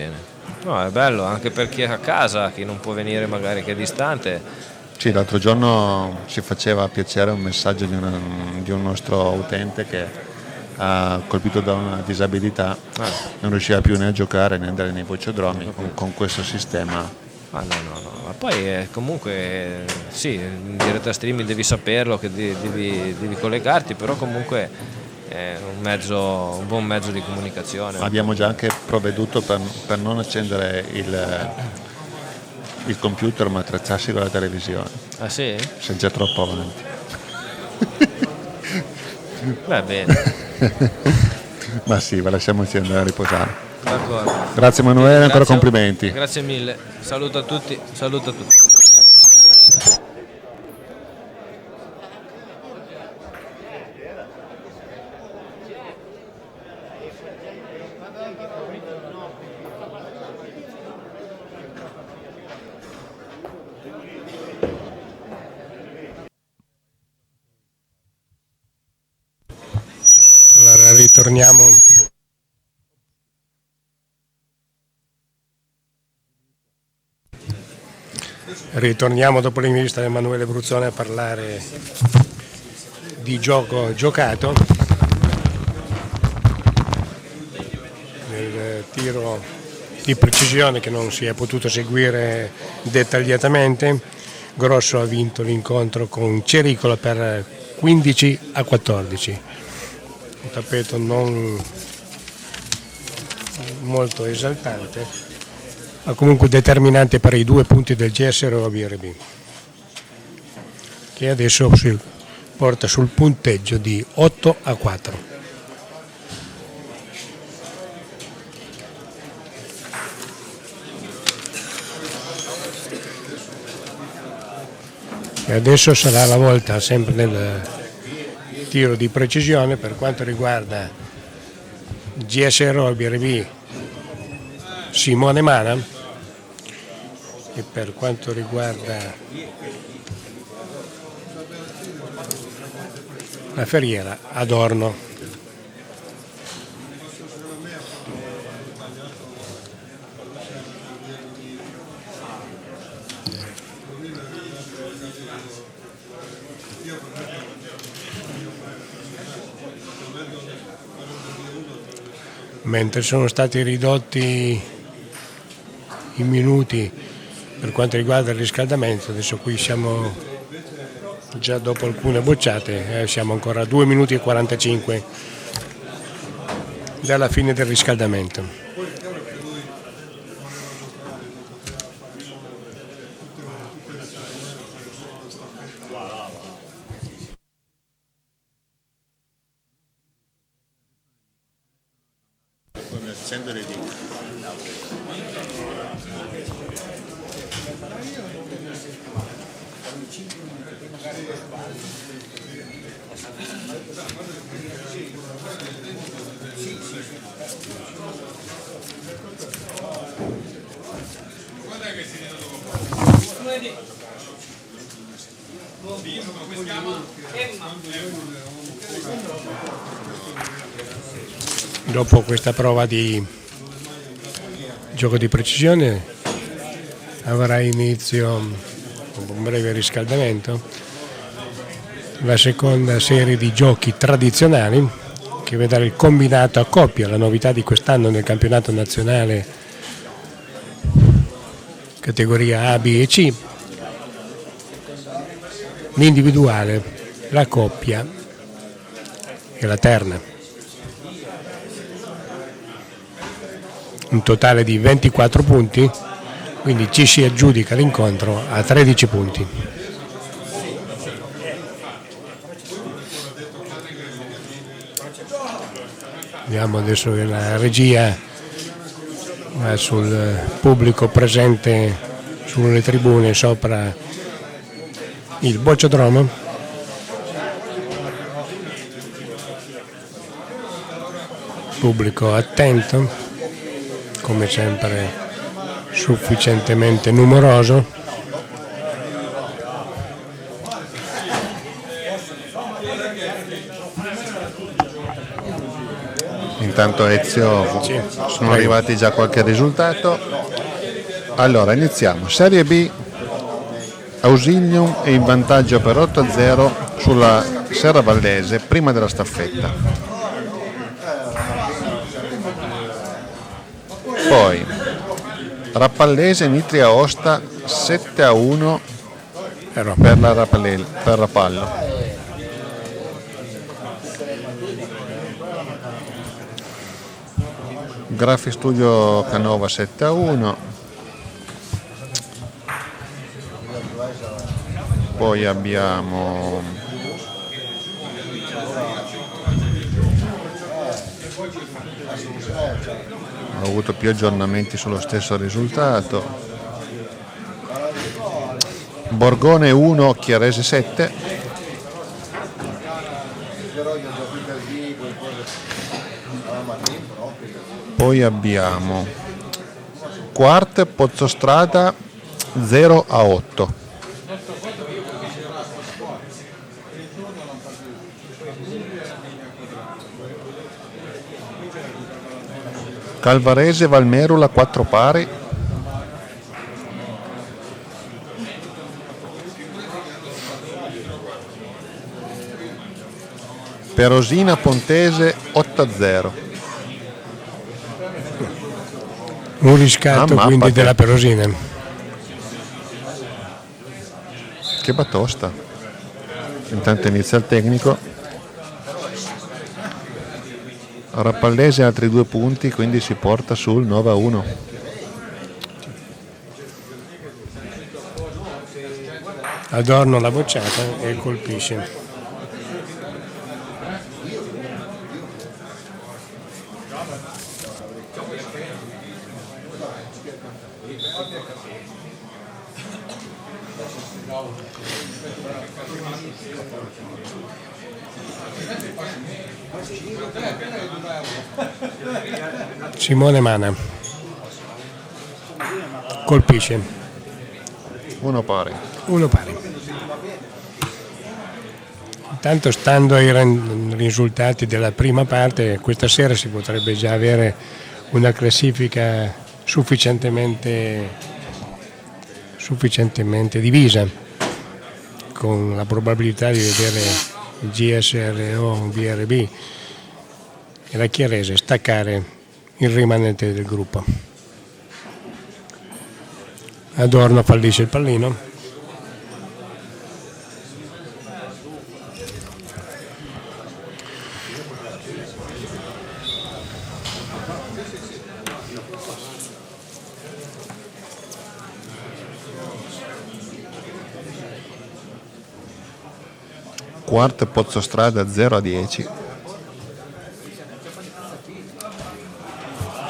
No, è bello anche per chi è a casa, chi non può venire magari che è distante. Sì, l'altro giorno ci faceva piacere un messaggio di un nostro utente che ha colpito da una disabilità, non riusciva più né a giocare né andare nei bocciodromi con questo sistema. No, ma poi comunque sì, in diretta streaming devi saperlo che devi collegarti, però comunque è un buon mezzo di comunicazione. Abbiamo già anche provveduto per non accendere il computer ma tracciarsi con la televisione. Ah sì? Sei già troppo avanti. Va bene, Ma sì, lasciamoci andare a riposare. d'accordo. Grazie Emanuele, ancora Grazie- complimenti. Grazie mille, saluto a tutti. Allora ritorniamo. Ritorniamo dopo l'intervista di Emanuele Bruzzone a parlare di gioco giocato. Nel tiro di precisione che non si è potuto seguire dettagliatamente, Grosso ha vinto l'incontro con Cericola per 15-14. Un tappeto non molto esaltante, ma comunque determinante per i 2 punti del GS Roma BRB, che adesso si porta sul punteggio di 8-4. E adesso sarà la volta sempre nel tiro di precisione per quanto riguarda GS Roma BRB Simone Mana, e per quanto riguarda la Ferriera Adorno. Mentre sono stati ridotti i minuti per quanto riguarda il riscaldamento, adesso qui siamo già dopo alcune bocciate, siamo ancora a 2 minuti e 45 dalla fine del riscaldamento. Accendo le dita. Dopo questa prova di gioco di precisione avrà inizio un breve riscaldamento, la seconda serie di giochi tradizionali che vedrà il combinato a coppia, la novità di quest'anno nel campionato nazionale categoria A, B e C, l'individuale, la coppia e la terna. Un totale di 24 punti, quindi ci si aggiudica l'incontro a 13 punti. Vediamo adesso che la regia va sul pubblico presente sulle tribune sopra il bocciodromo. Pubblico attento, come sempre sufficientemente numeroso. Intanto Ezio, Sì, sono arrivati già qualche risultato. Allora iniziamo. Serie B, Ausilium è in vantaggio per 8-0 sulla Serra Valdese prima della staffetta. Poi Rapallese Nitria Aosta 7-1 per la Rapallo. Grafi Studio Canova 7-1. Poi abbiamo ho avuto più aggiornamenti sullo stesso risultato. Borgone 1, Chiarese 7. Poi abbiamo Quart Pozzostrada 0-8. Calvarese Valmerula 4 pari. Perosina Pontese 8-0. Un riscatto quindi della Perosina. Che batosta. Intanto inizia il tecnico. Rapallese altri 2 punti, quindi si porta sul 9-1. Adorno la bocciata e colpisce. Simone Mana colpisce. 1 pari. Intanto, stando ai risultati della prima parte, questa sera si potrebbe già avere una classifica sufficientemente divisa, con la probabilità di vedere il GSRO, il VRB e la Chiarese staccare il rimanente del gruppo. Adorno fallisce il pallino. Quart Pozzostrada 0-10.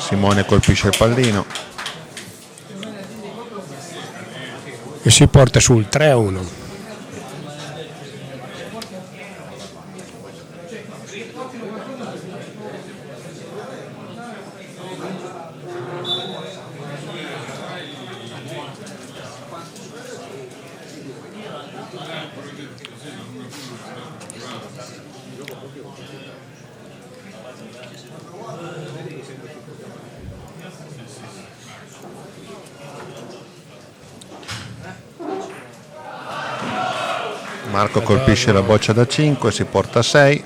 Simone colpisce il pallino e si porta sul 3-1. Marco colpisce la boccia da 5, si porta a 6.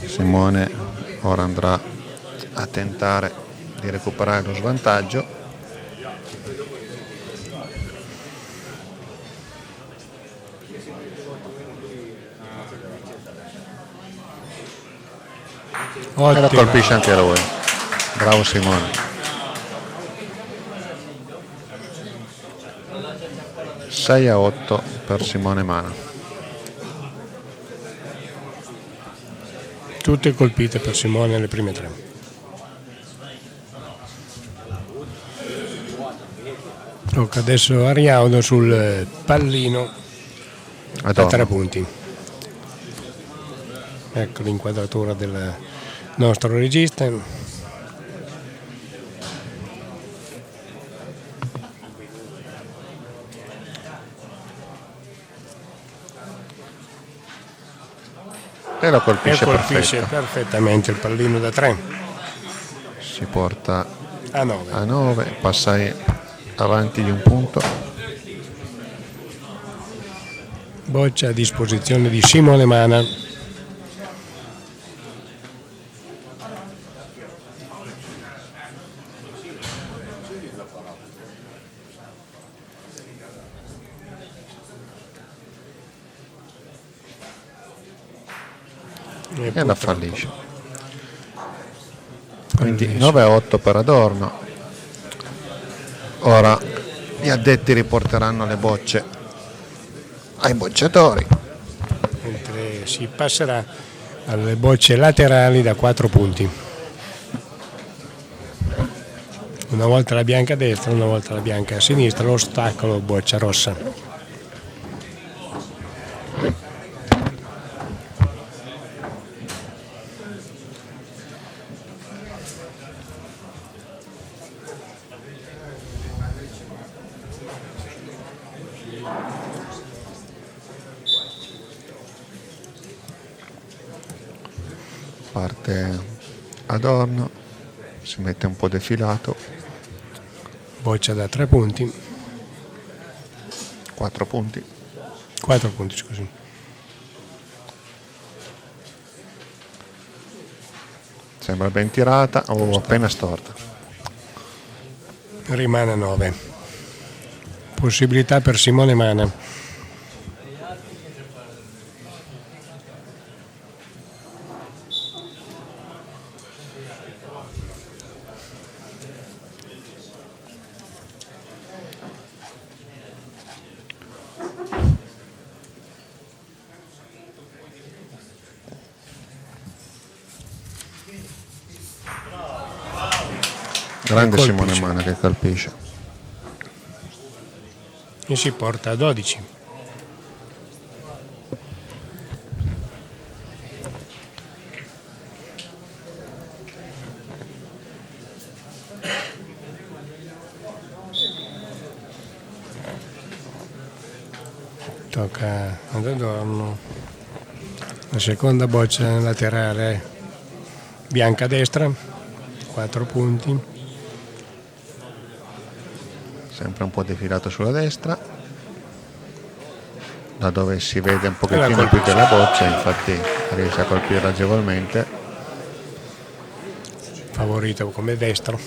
Simone ora andrà a tentare di recuperare lo svantaggio. E la colpisce anche lui. Bravo Simone. Sei a 8 per Simone Mana. Tutte colpite per Simone alle prime 3. Tocca adesso a Riaudo sul pallino da 3 punti. Ecco l'inquadratura del nostro regista. E lo colpisce, perfettamente il pallino da 3. Si porta a 9. A 9, passa avanti di un punto. Boccia a disposizione di Simone Mana. E la fallisce. Quindi 9-8 per Adorno. Ora gli addetti riporteranno le bocce ai bocciatori. Mentre si passerà alle bocce laterali da 4 punti. Una volta la bianca a destra, una volta la bianca a sinistra, l'ostacolo boccia rossa. Parte Adorno, si mette un po' defilato. Boccia da 3 punti. 4 punti. 4 punti, scusi. Sembra ben tirata o appena storta. Rimane a 9. Possibilità per Simone Mana. Grande Simone Mana che colpisce. E si porta a 12. Tocca ad Adorno. La seconda boccia laterale bianca a destra, 4 punti. Sempre un po' defilato sulla destra, da dove si vede un pochettino più della boccia, infatti riesce a colpire agevolmente. Favorito come destro.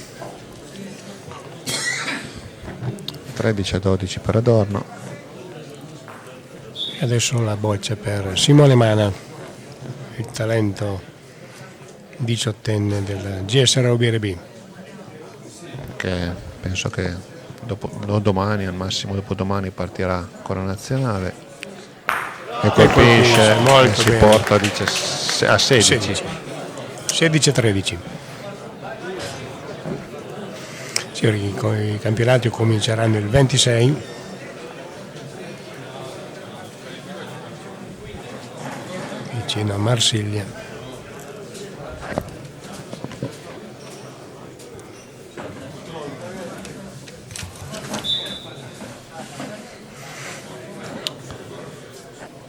13-12 per Adorno. Adesso la boccia per Simone Mana, il talento 18enne del GS Raubiere B, che penso che domani, al massimo dopodomani, partirà con la nazionale. e colpisce, molto si bene. porta a 16. 16-13. Sì, i campionati cominceranno il 26. Vicino a Marsiglia.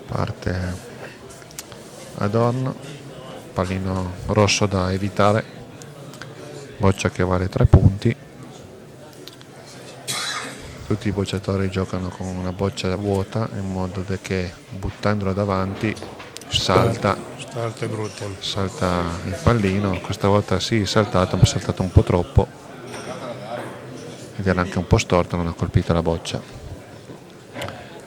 Parte Adorno, pallino rosso da evitare, boccia che vale 3 punti. Tutti i bocciatori giocano con una boccia vuota in modo da che buttandolo davanti salta Storte brutte. il pallino. Questa volta sì, è saltato, ma è saltato un po' troppo ed era anche un po' storto, non ha colpito la boccia,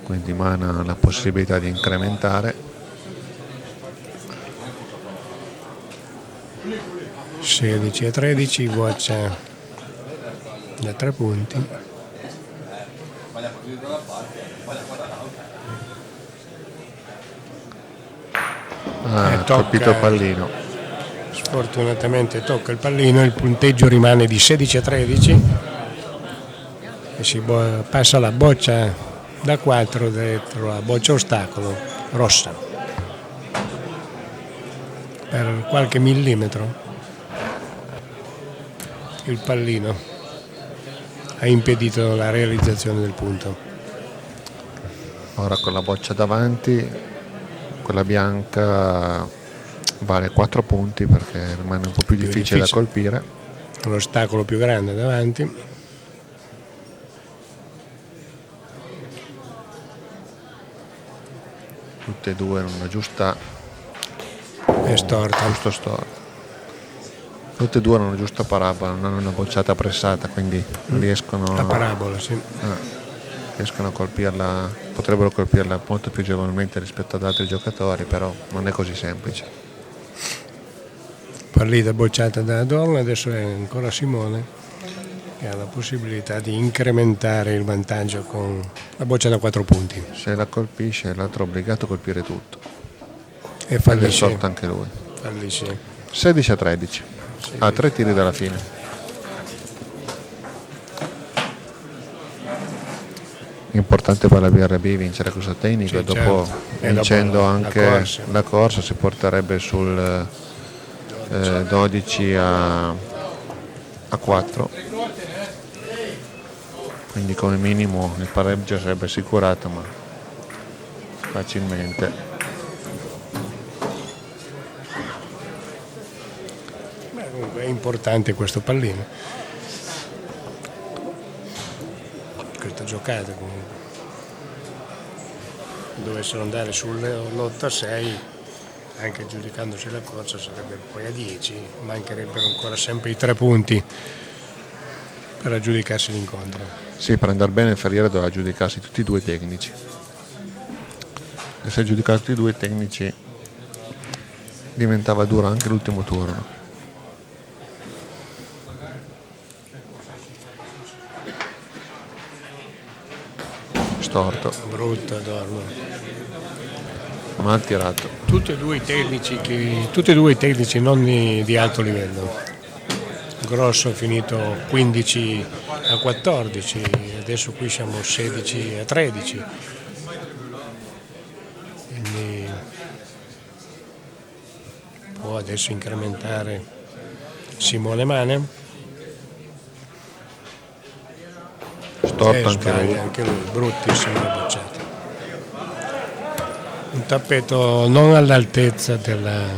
quindi Mana ha la possibilità di incrementare. 16-13, boccia da 3 punti. Ha colpito il pallino. Sfortunatamente tocca il pallino, il punteggio rimane di 16-13 e si passa la boccia da 4 dentro la boccia ostacolo rossa per qualche millimetro. Il pallino ha impedito la realizzazione del punto. Ora con la boccia davanti, quella bianca vale 4 punti perché rimane un po' più difficile da colpire. L'ostacolo più grande davanti. Tutte e due in una giusta, È storta. giusto storto. Tutte e due hanno una giusta parabola, non hanno una bocciata pressata, quindi riescono La parabola, sì. a colpirla, potrebbero colpirla molto più agevolmente rispetto ad altri giocatori, però non è così semplice. Pallita bocciata da Adorno, adesso è ancora Simone che ha la possibilità di incrementare il vantaggio con la boccia da 4 punti. Se la colpisce l'altro è obbligato a colpire tutto E ed è fallisce. storto anche lui. Fallisce. 16-13, a 3 tiri dalla fine. Importante per la BRB vincere questa tecnica, Sì, dopo certo. E vincendo dopo anche la corsa si porterebbe sul 12-4, quindi come minimo il pareggio sarebbe assicurato, ma facilmente. Comunque è importante questo pallino, questa giocata comunque. Dovessero andare sull'8-6, anche giudicandosi la corsa sarebbe poi a 10, mancherebbero ancora sempre i 3 punti per aggiudicarsi l'incontro. Sì, per andare bene il Ferriere doveva giudicarsi tutti e due i tecnici, e se giudicato tutti e due i tecnici diventava duro anche l'ultimo turno. Storto, Brutto Adorno. mal tirato. Tutti e due i tecnici non di alto livello. Grosso è finito 15-14, adesso qui siamo 16-13. Quindi può adesso incrementare Simone Mane. Storto anche lui. Anche lui, bruttissimo la bocciata. Un tappeto non all'altezza della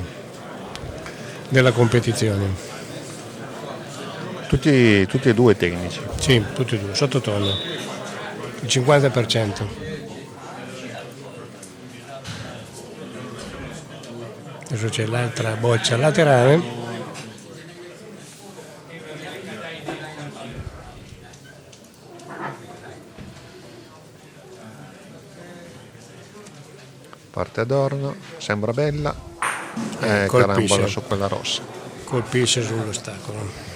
competizione. Tutti e due tecnici. Sì, tutti e due, sottotono. Il 50%. Adesso c'è l'altra boccia laterale. Parte Adorno, sembra bella, Colpisce. carambola su quella rossa. Colpisce sull'ostacolo.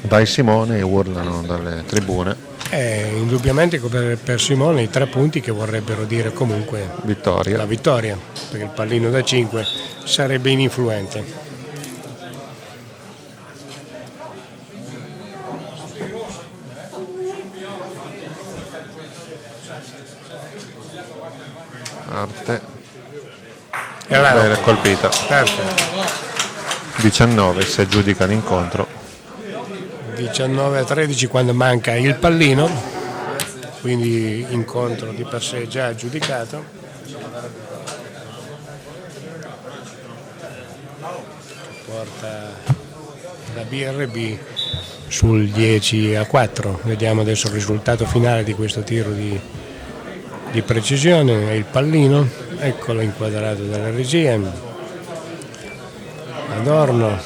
Dai Simone urlano dalle tribune. Indubbiamente per Simone i 3 punti che vorrebbero dire comunque Vittoria. la vittoria, perché il pallino da 5 sarebbe ininfluente. Arte. Era Bene, colpita. perfetto. 19 si aggiudica l'incontro. 19-13 quando manca il pallino, quindi incontro di per sé già aggiudicato. Porta la BRB sul 10-4. Vediamo adesso il risultato finale di questo tiro di precisione. È il pallino, eccolo inquadrato dalla regia. Adorno,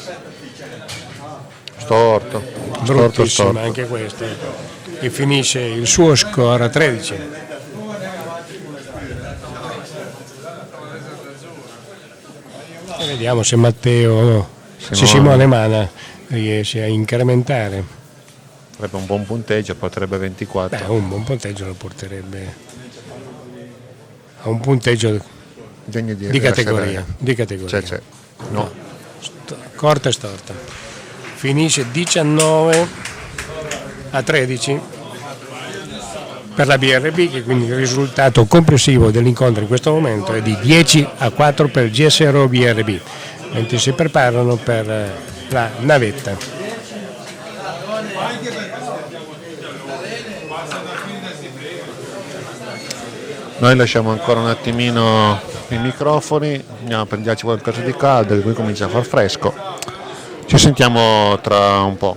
Storto. bruttissima anche questa, e finisce il suo score a 13. E vediamo se Simone Mana riesce a incrementare. Avrebbe un buon punteggio, potrebbe 24. Un buon punteggio lo porterebbe a un punteggio Degno di categoria. C'è. No. Corta e storta. Finisce 19-13 per la BRB, che quindi il risultato complessivo dell'incontro in questo momento è di 10-4 per GSRO BRB, mentre si preparano per la navetta. Noi lasciamo ancora un attimino i microfoni, andiamo a prenderci qualcosa di caldo, che qui comincia a far fresco. Ci sentiamo tra un po'.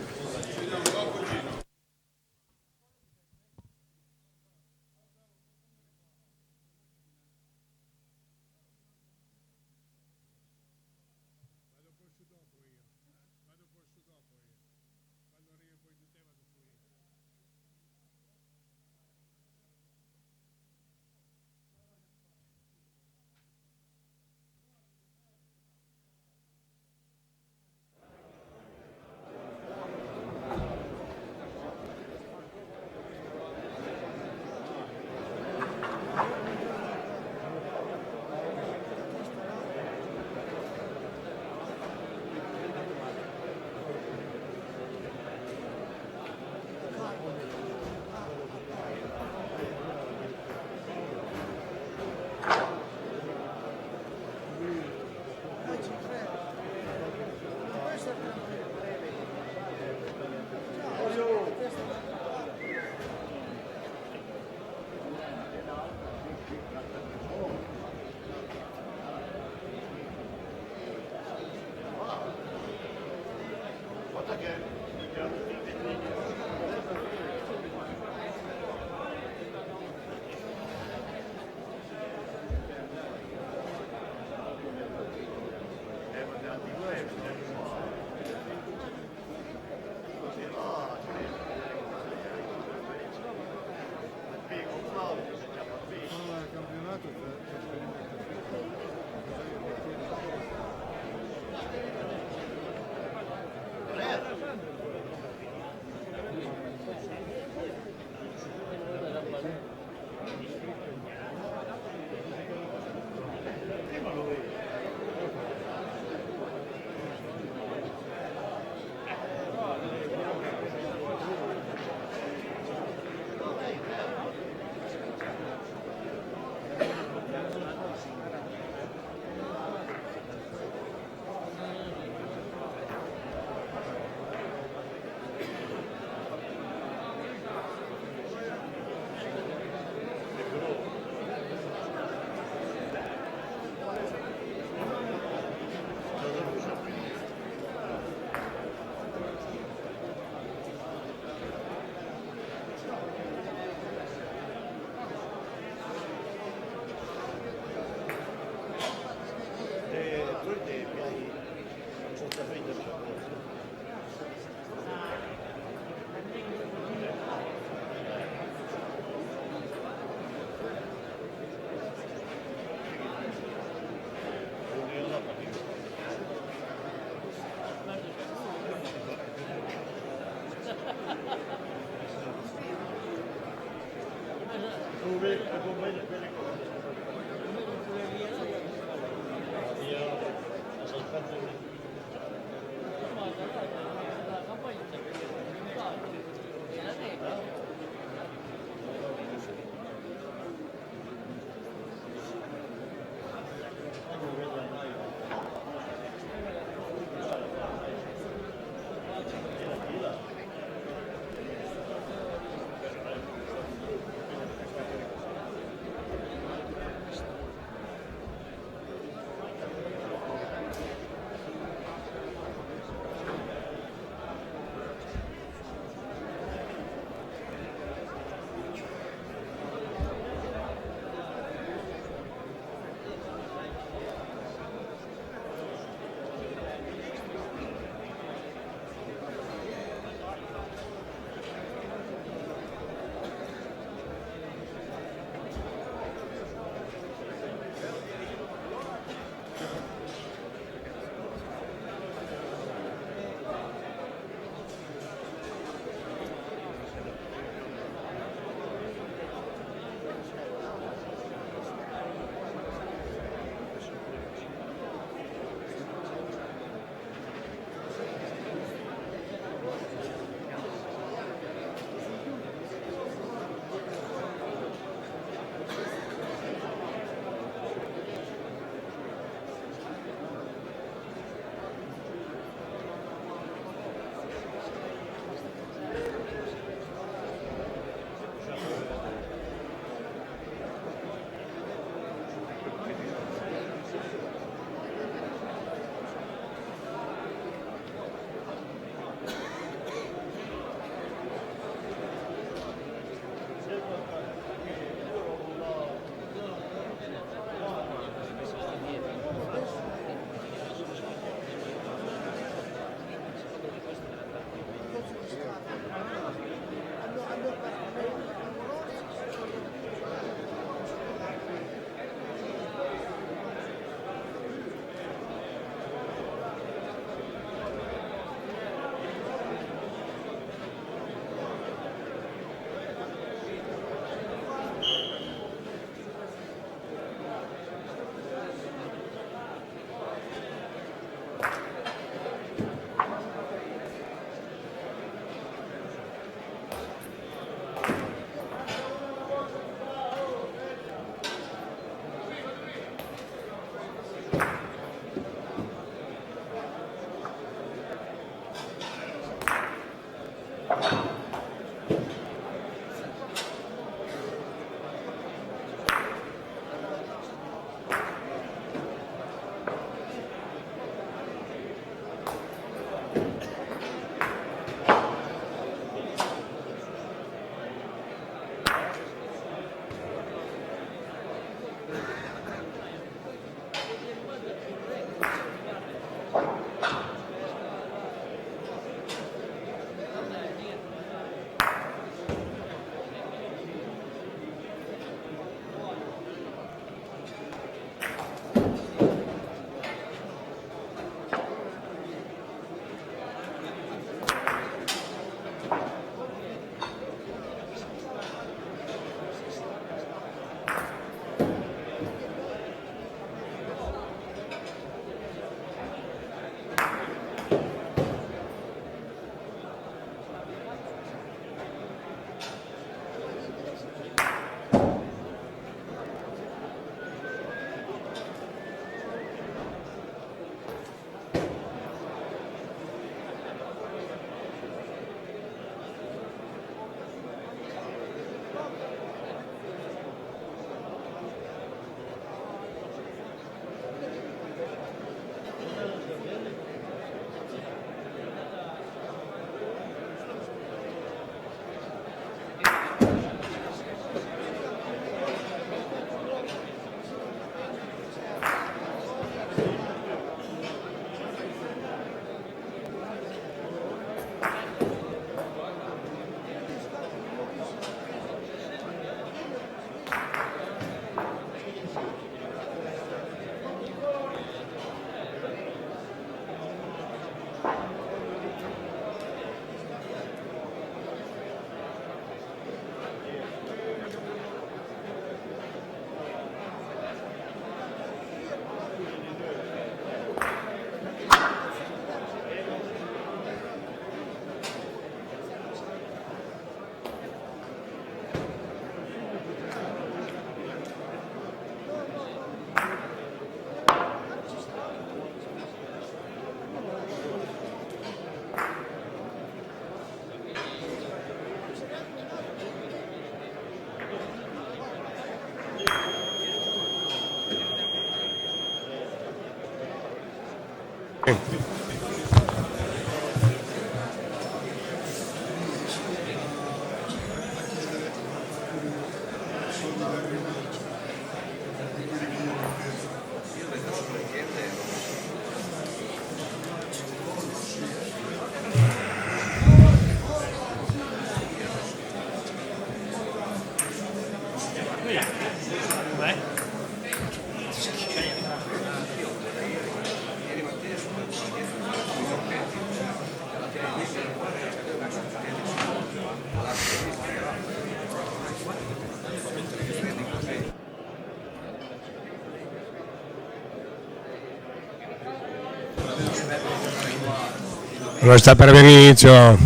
Allora sta per avere inizio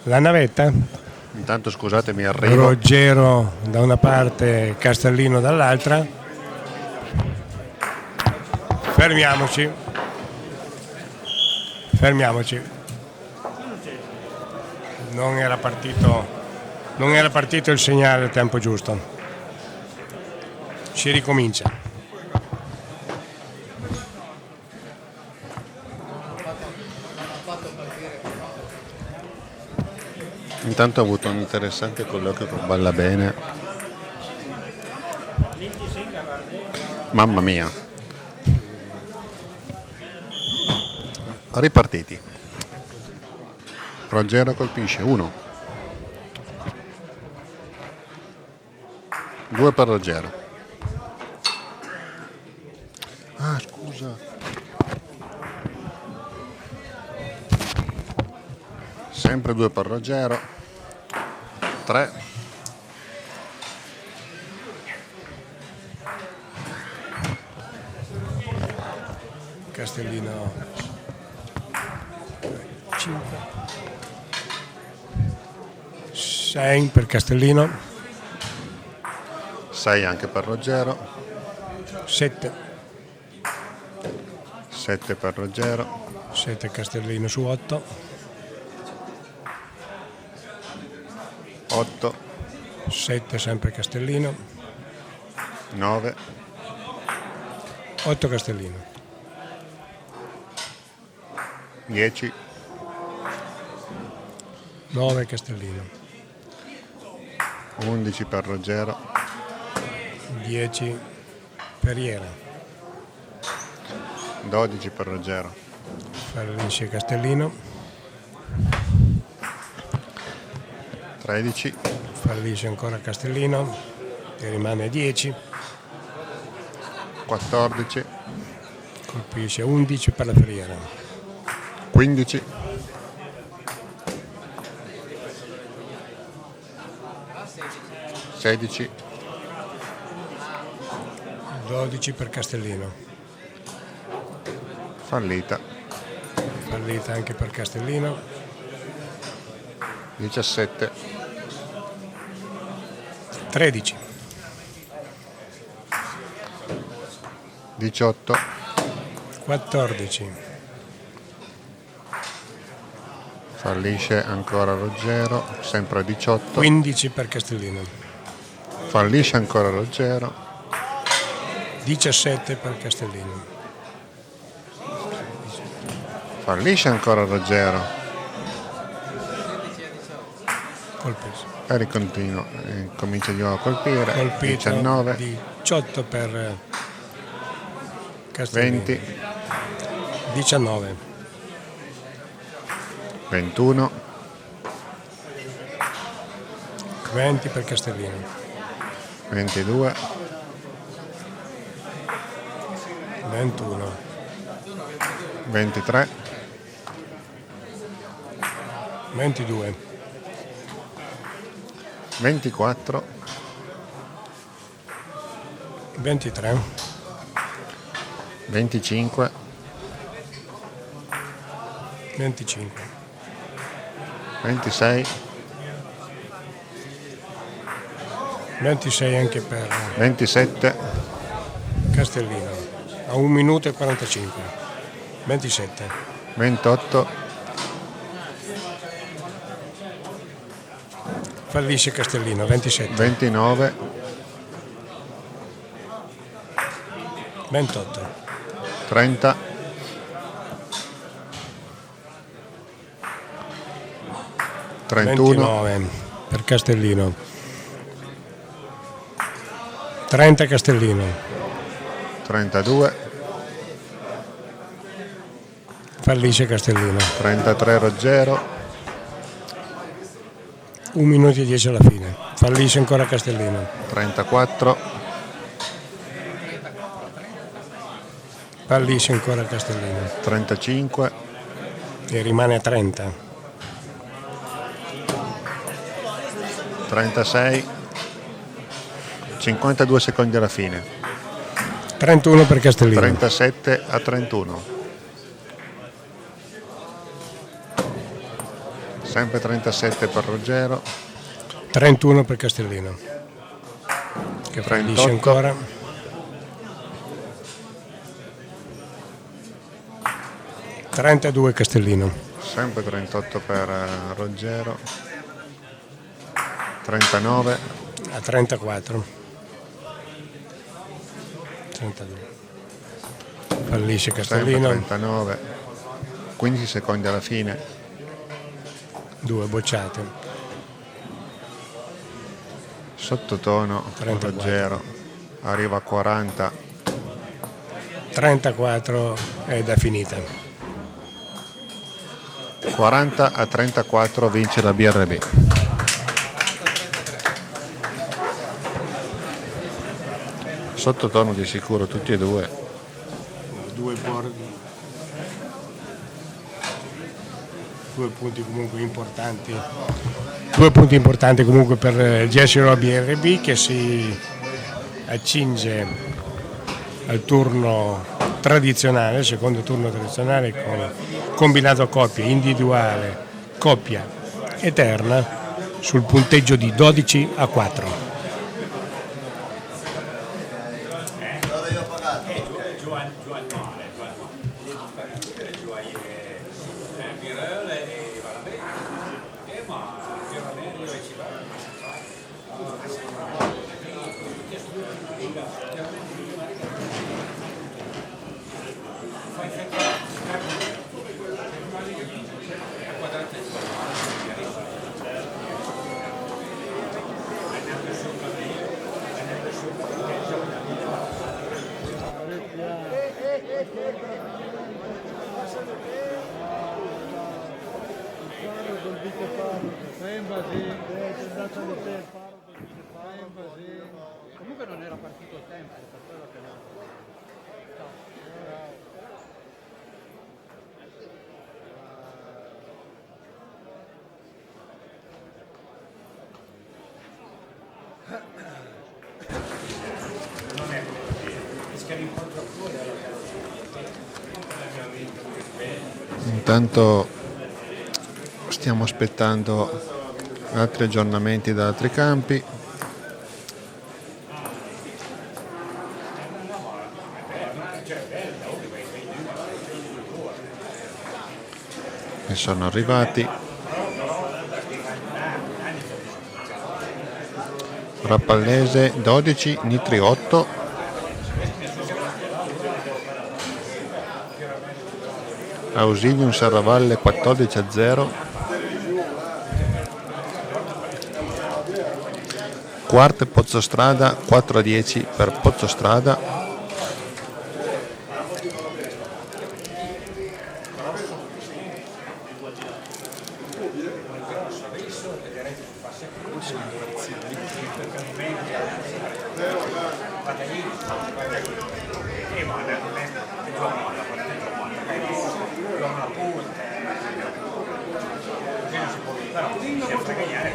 la navetta. Intanto scusatemi, arrivo. Ruggero da una parte, Castellino dall'altra. Fermiamoci. Non era partito il segnale al tempo giusto. Si ricomincia. Intanto ho avuto un interessante colloquio con Ballabene. Mamma mia. Ripartiti. Ruggero colpisce 1. 2 per Ruggero. Ah, scusa. Sempre 2 per Ruggero. 3. Castellino 5. 6 per Castellino. 6 anche per Ruggero. 7. 7 per Ruggero. 7 Castellino su 8. 8. 7 sempre Castellino. 9. 8 Castellino. 10. 9 Castellino. 11 per Ruggero. 10 Perriera. 12 per Ruggero. Fallisce Castellino. 13. Fallisce ancora Castellino. E rimane 10. 14. Colpisce 11 per la Perriera. 15. 16. 12 per Castellino. Fallita. Fallita anche per Castellino. 17. 13. 18. 14. Fallisce ancora Ruggero, sempre 18. 15 per Castellino. Fallisce ancora Ruggero. 17 per Castellino. Fallisce ancora Ruggero. Colpisce. E ricontinua, comincia di nuovo a colpire. Colpito 19. 18 per Castellino. 20. 19. 21. 20 per Castellino. 22. 21. 23. 22. 24. 23. 25. 25. 26. 26 anche per 27. Castellino. A 1 minuto e 45. 27. 28. Fallisce Castellino. 27. 29. 28. 30. 31, 29 per Castellino, 30 Castellino, 32, fallisce Castellino, 33 Ruggero, 1 minuto e 10 alla fine, fallisce ancora Castellino, 34, fallisce ancora Castellino 35, e rimane a 30, 36, 52 secondi alla fine, 31 per Castellino, 37 a 31, sempre 37 per Ruggero, 31 per Castellino che fallisce 38. ancora, 32 Castellino, sempre 38 per Ruggero, 39, a 34, 32, fallisce sempre Castellino, 39, 15 secondi alla fine, 2 bocciate, sottotono 34. Ruggero, arriva a 40, 34 ed è finita. 40 a 34 vince la BRB. Sottotono di sicuro tutti e due. Due punti comunque importanti. 2 punti importanti comunque per il Gesiro BRB che si accinge al turno tradizionale, il secondo turno tradizionale con combinato a coppie, individuale, coppia eterna sul punteggio di 12 a 4. Comunque non era partito il tempo, per quello che no. Intanto stiamo aspettando altri aggiornamenti da altri campi. Che sono arrivati. Rappallese 12, Nitri 8, Ausilium Serravalle 14 a 0, Quarte Pozzostrada 4 a 10 per Pozzostrada,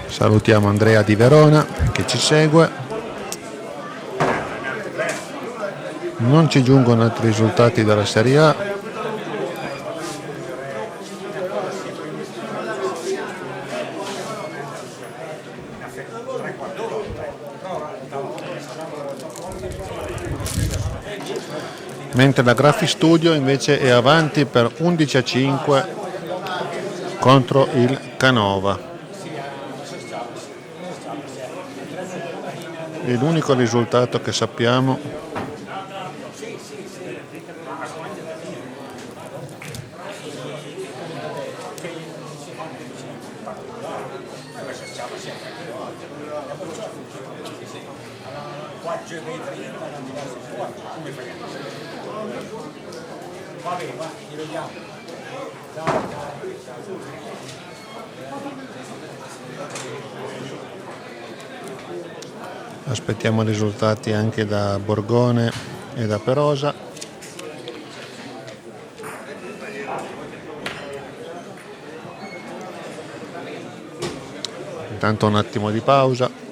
salutiamo Andrea di Verona che ci segue. Non ci giungono altri risultati dalla Serie A. Mentre la Graphic Studio invece è avanti per 11 a 5 contro il Canova. È l'unico risultato che sappiamo. Aspettiamo risultati anche da Borgone e da Perosa. Intanto un attimo di pausa.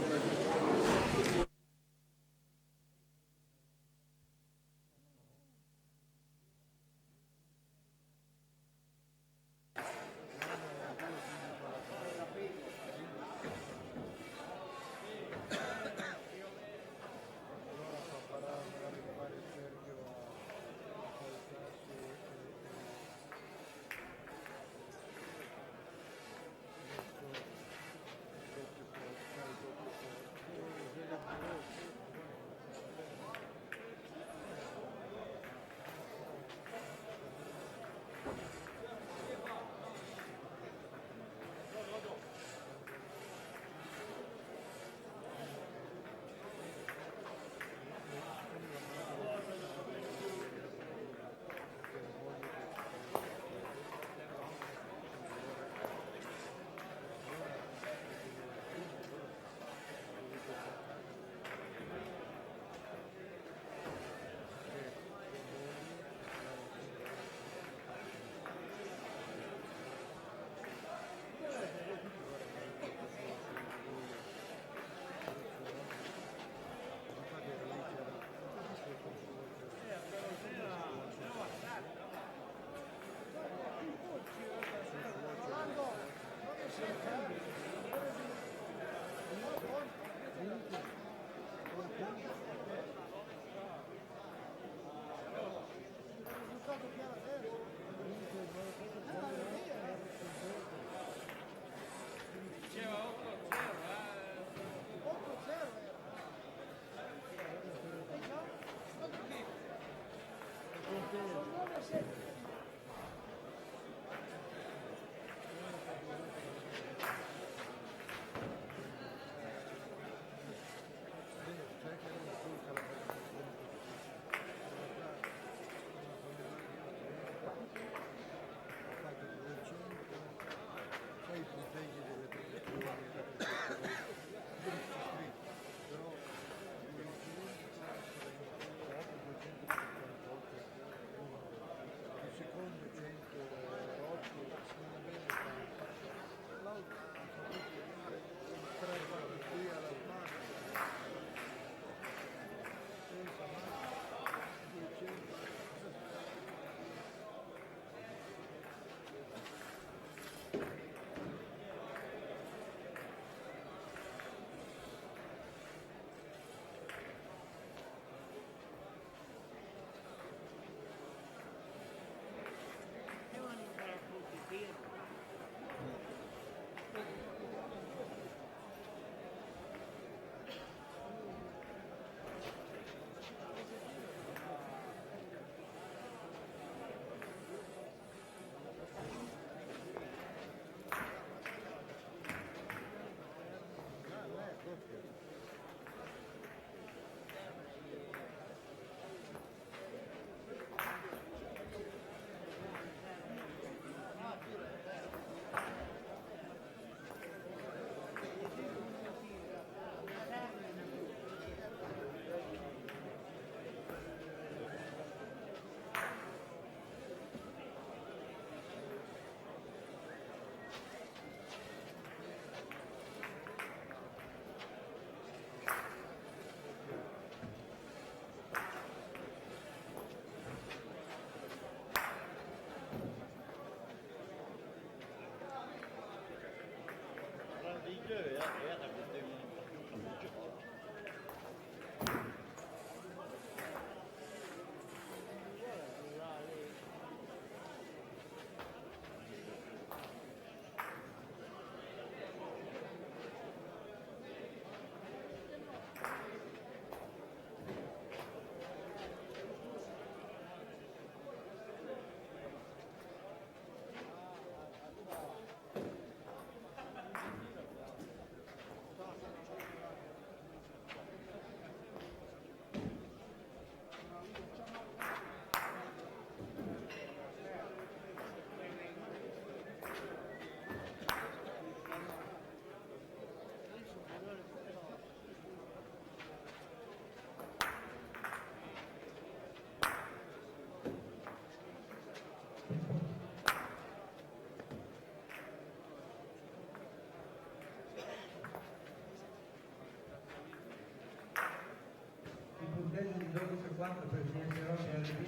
4 per CSRO PRB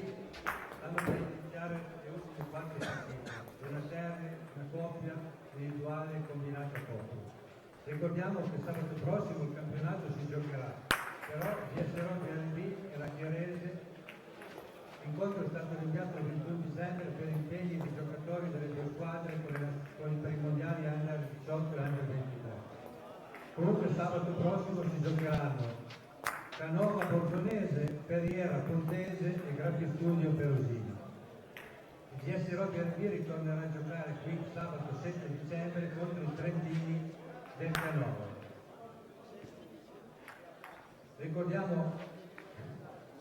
stanno per iniziare le ultime 4 partite, una serie, una coppia, individuale e combinata coppia. Ricordiamo che sabato prossimo il campionato si giocherà, però CSRO PRB e la Chiarese. L'incontro è stato rinviato il 21 dicembre per impegni di giocatori delle due squadre per i mondiali Under 18 e Under 23. Comunque sabato prossimo si giocheranno Canova Borgonese, Perriera Pontese e Graffi Studio Perosini. Il GS PRB ritornerà a giocare qui sabato 7 dicembre contro i Trentini del Canova. Ricordiamo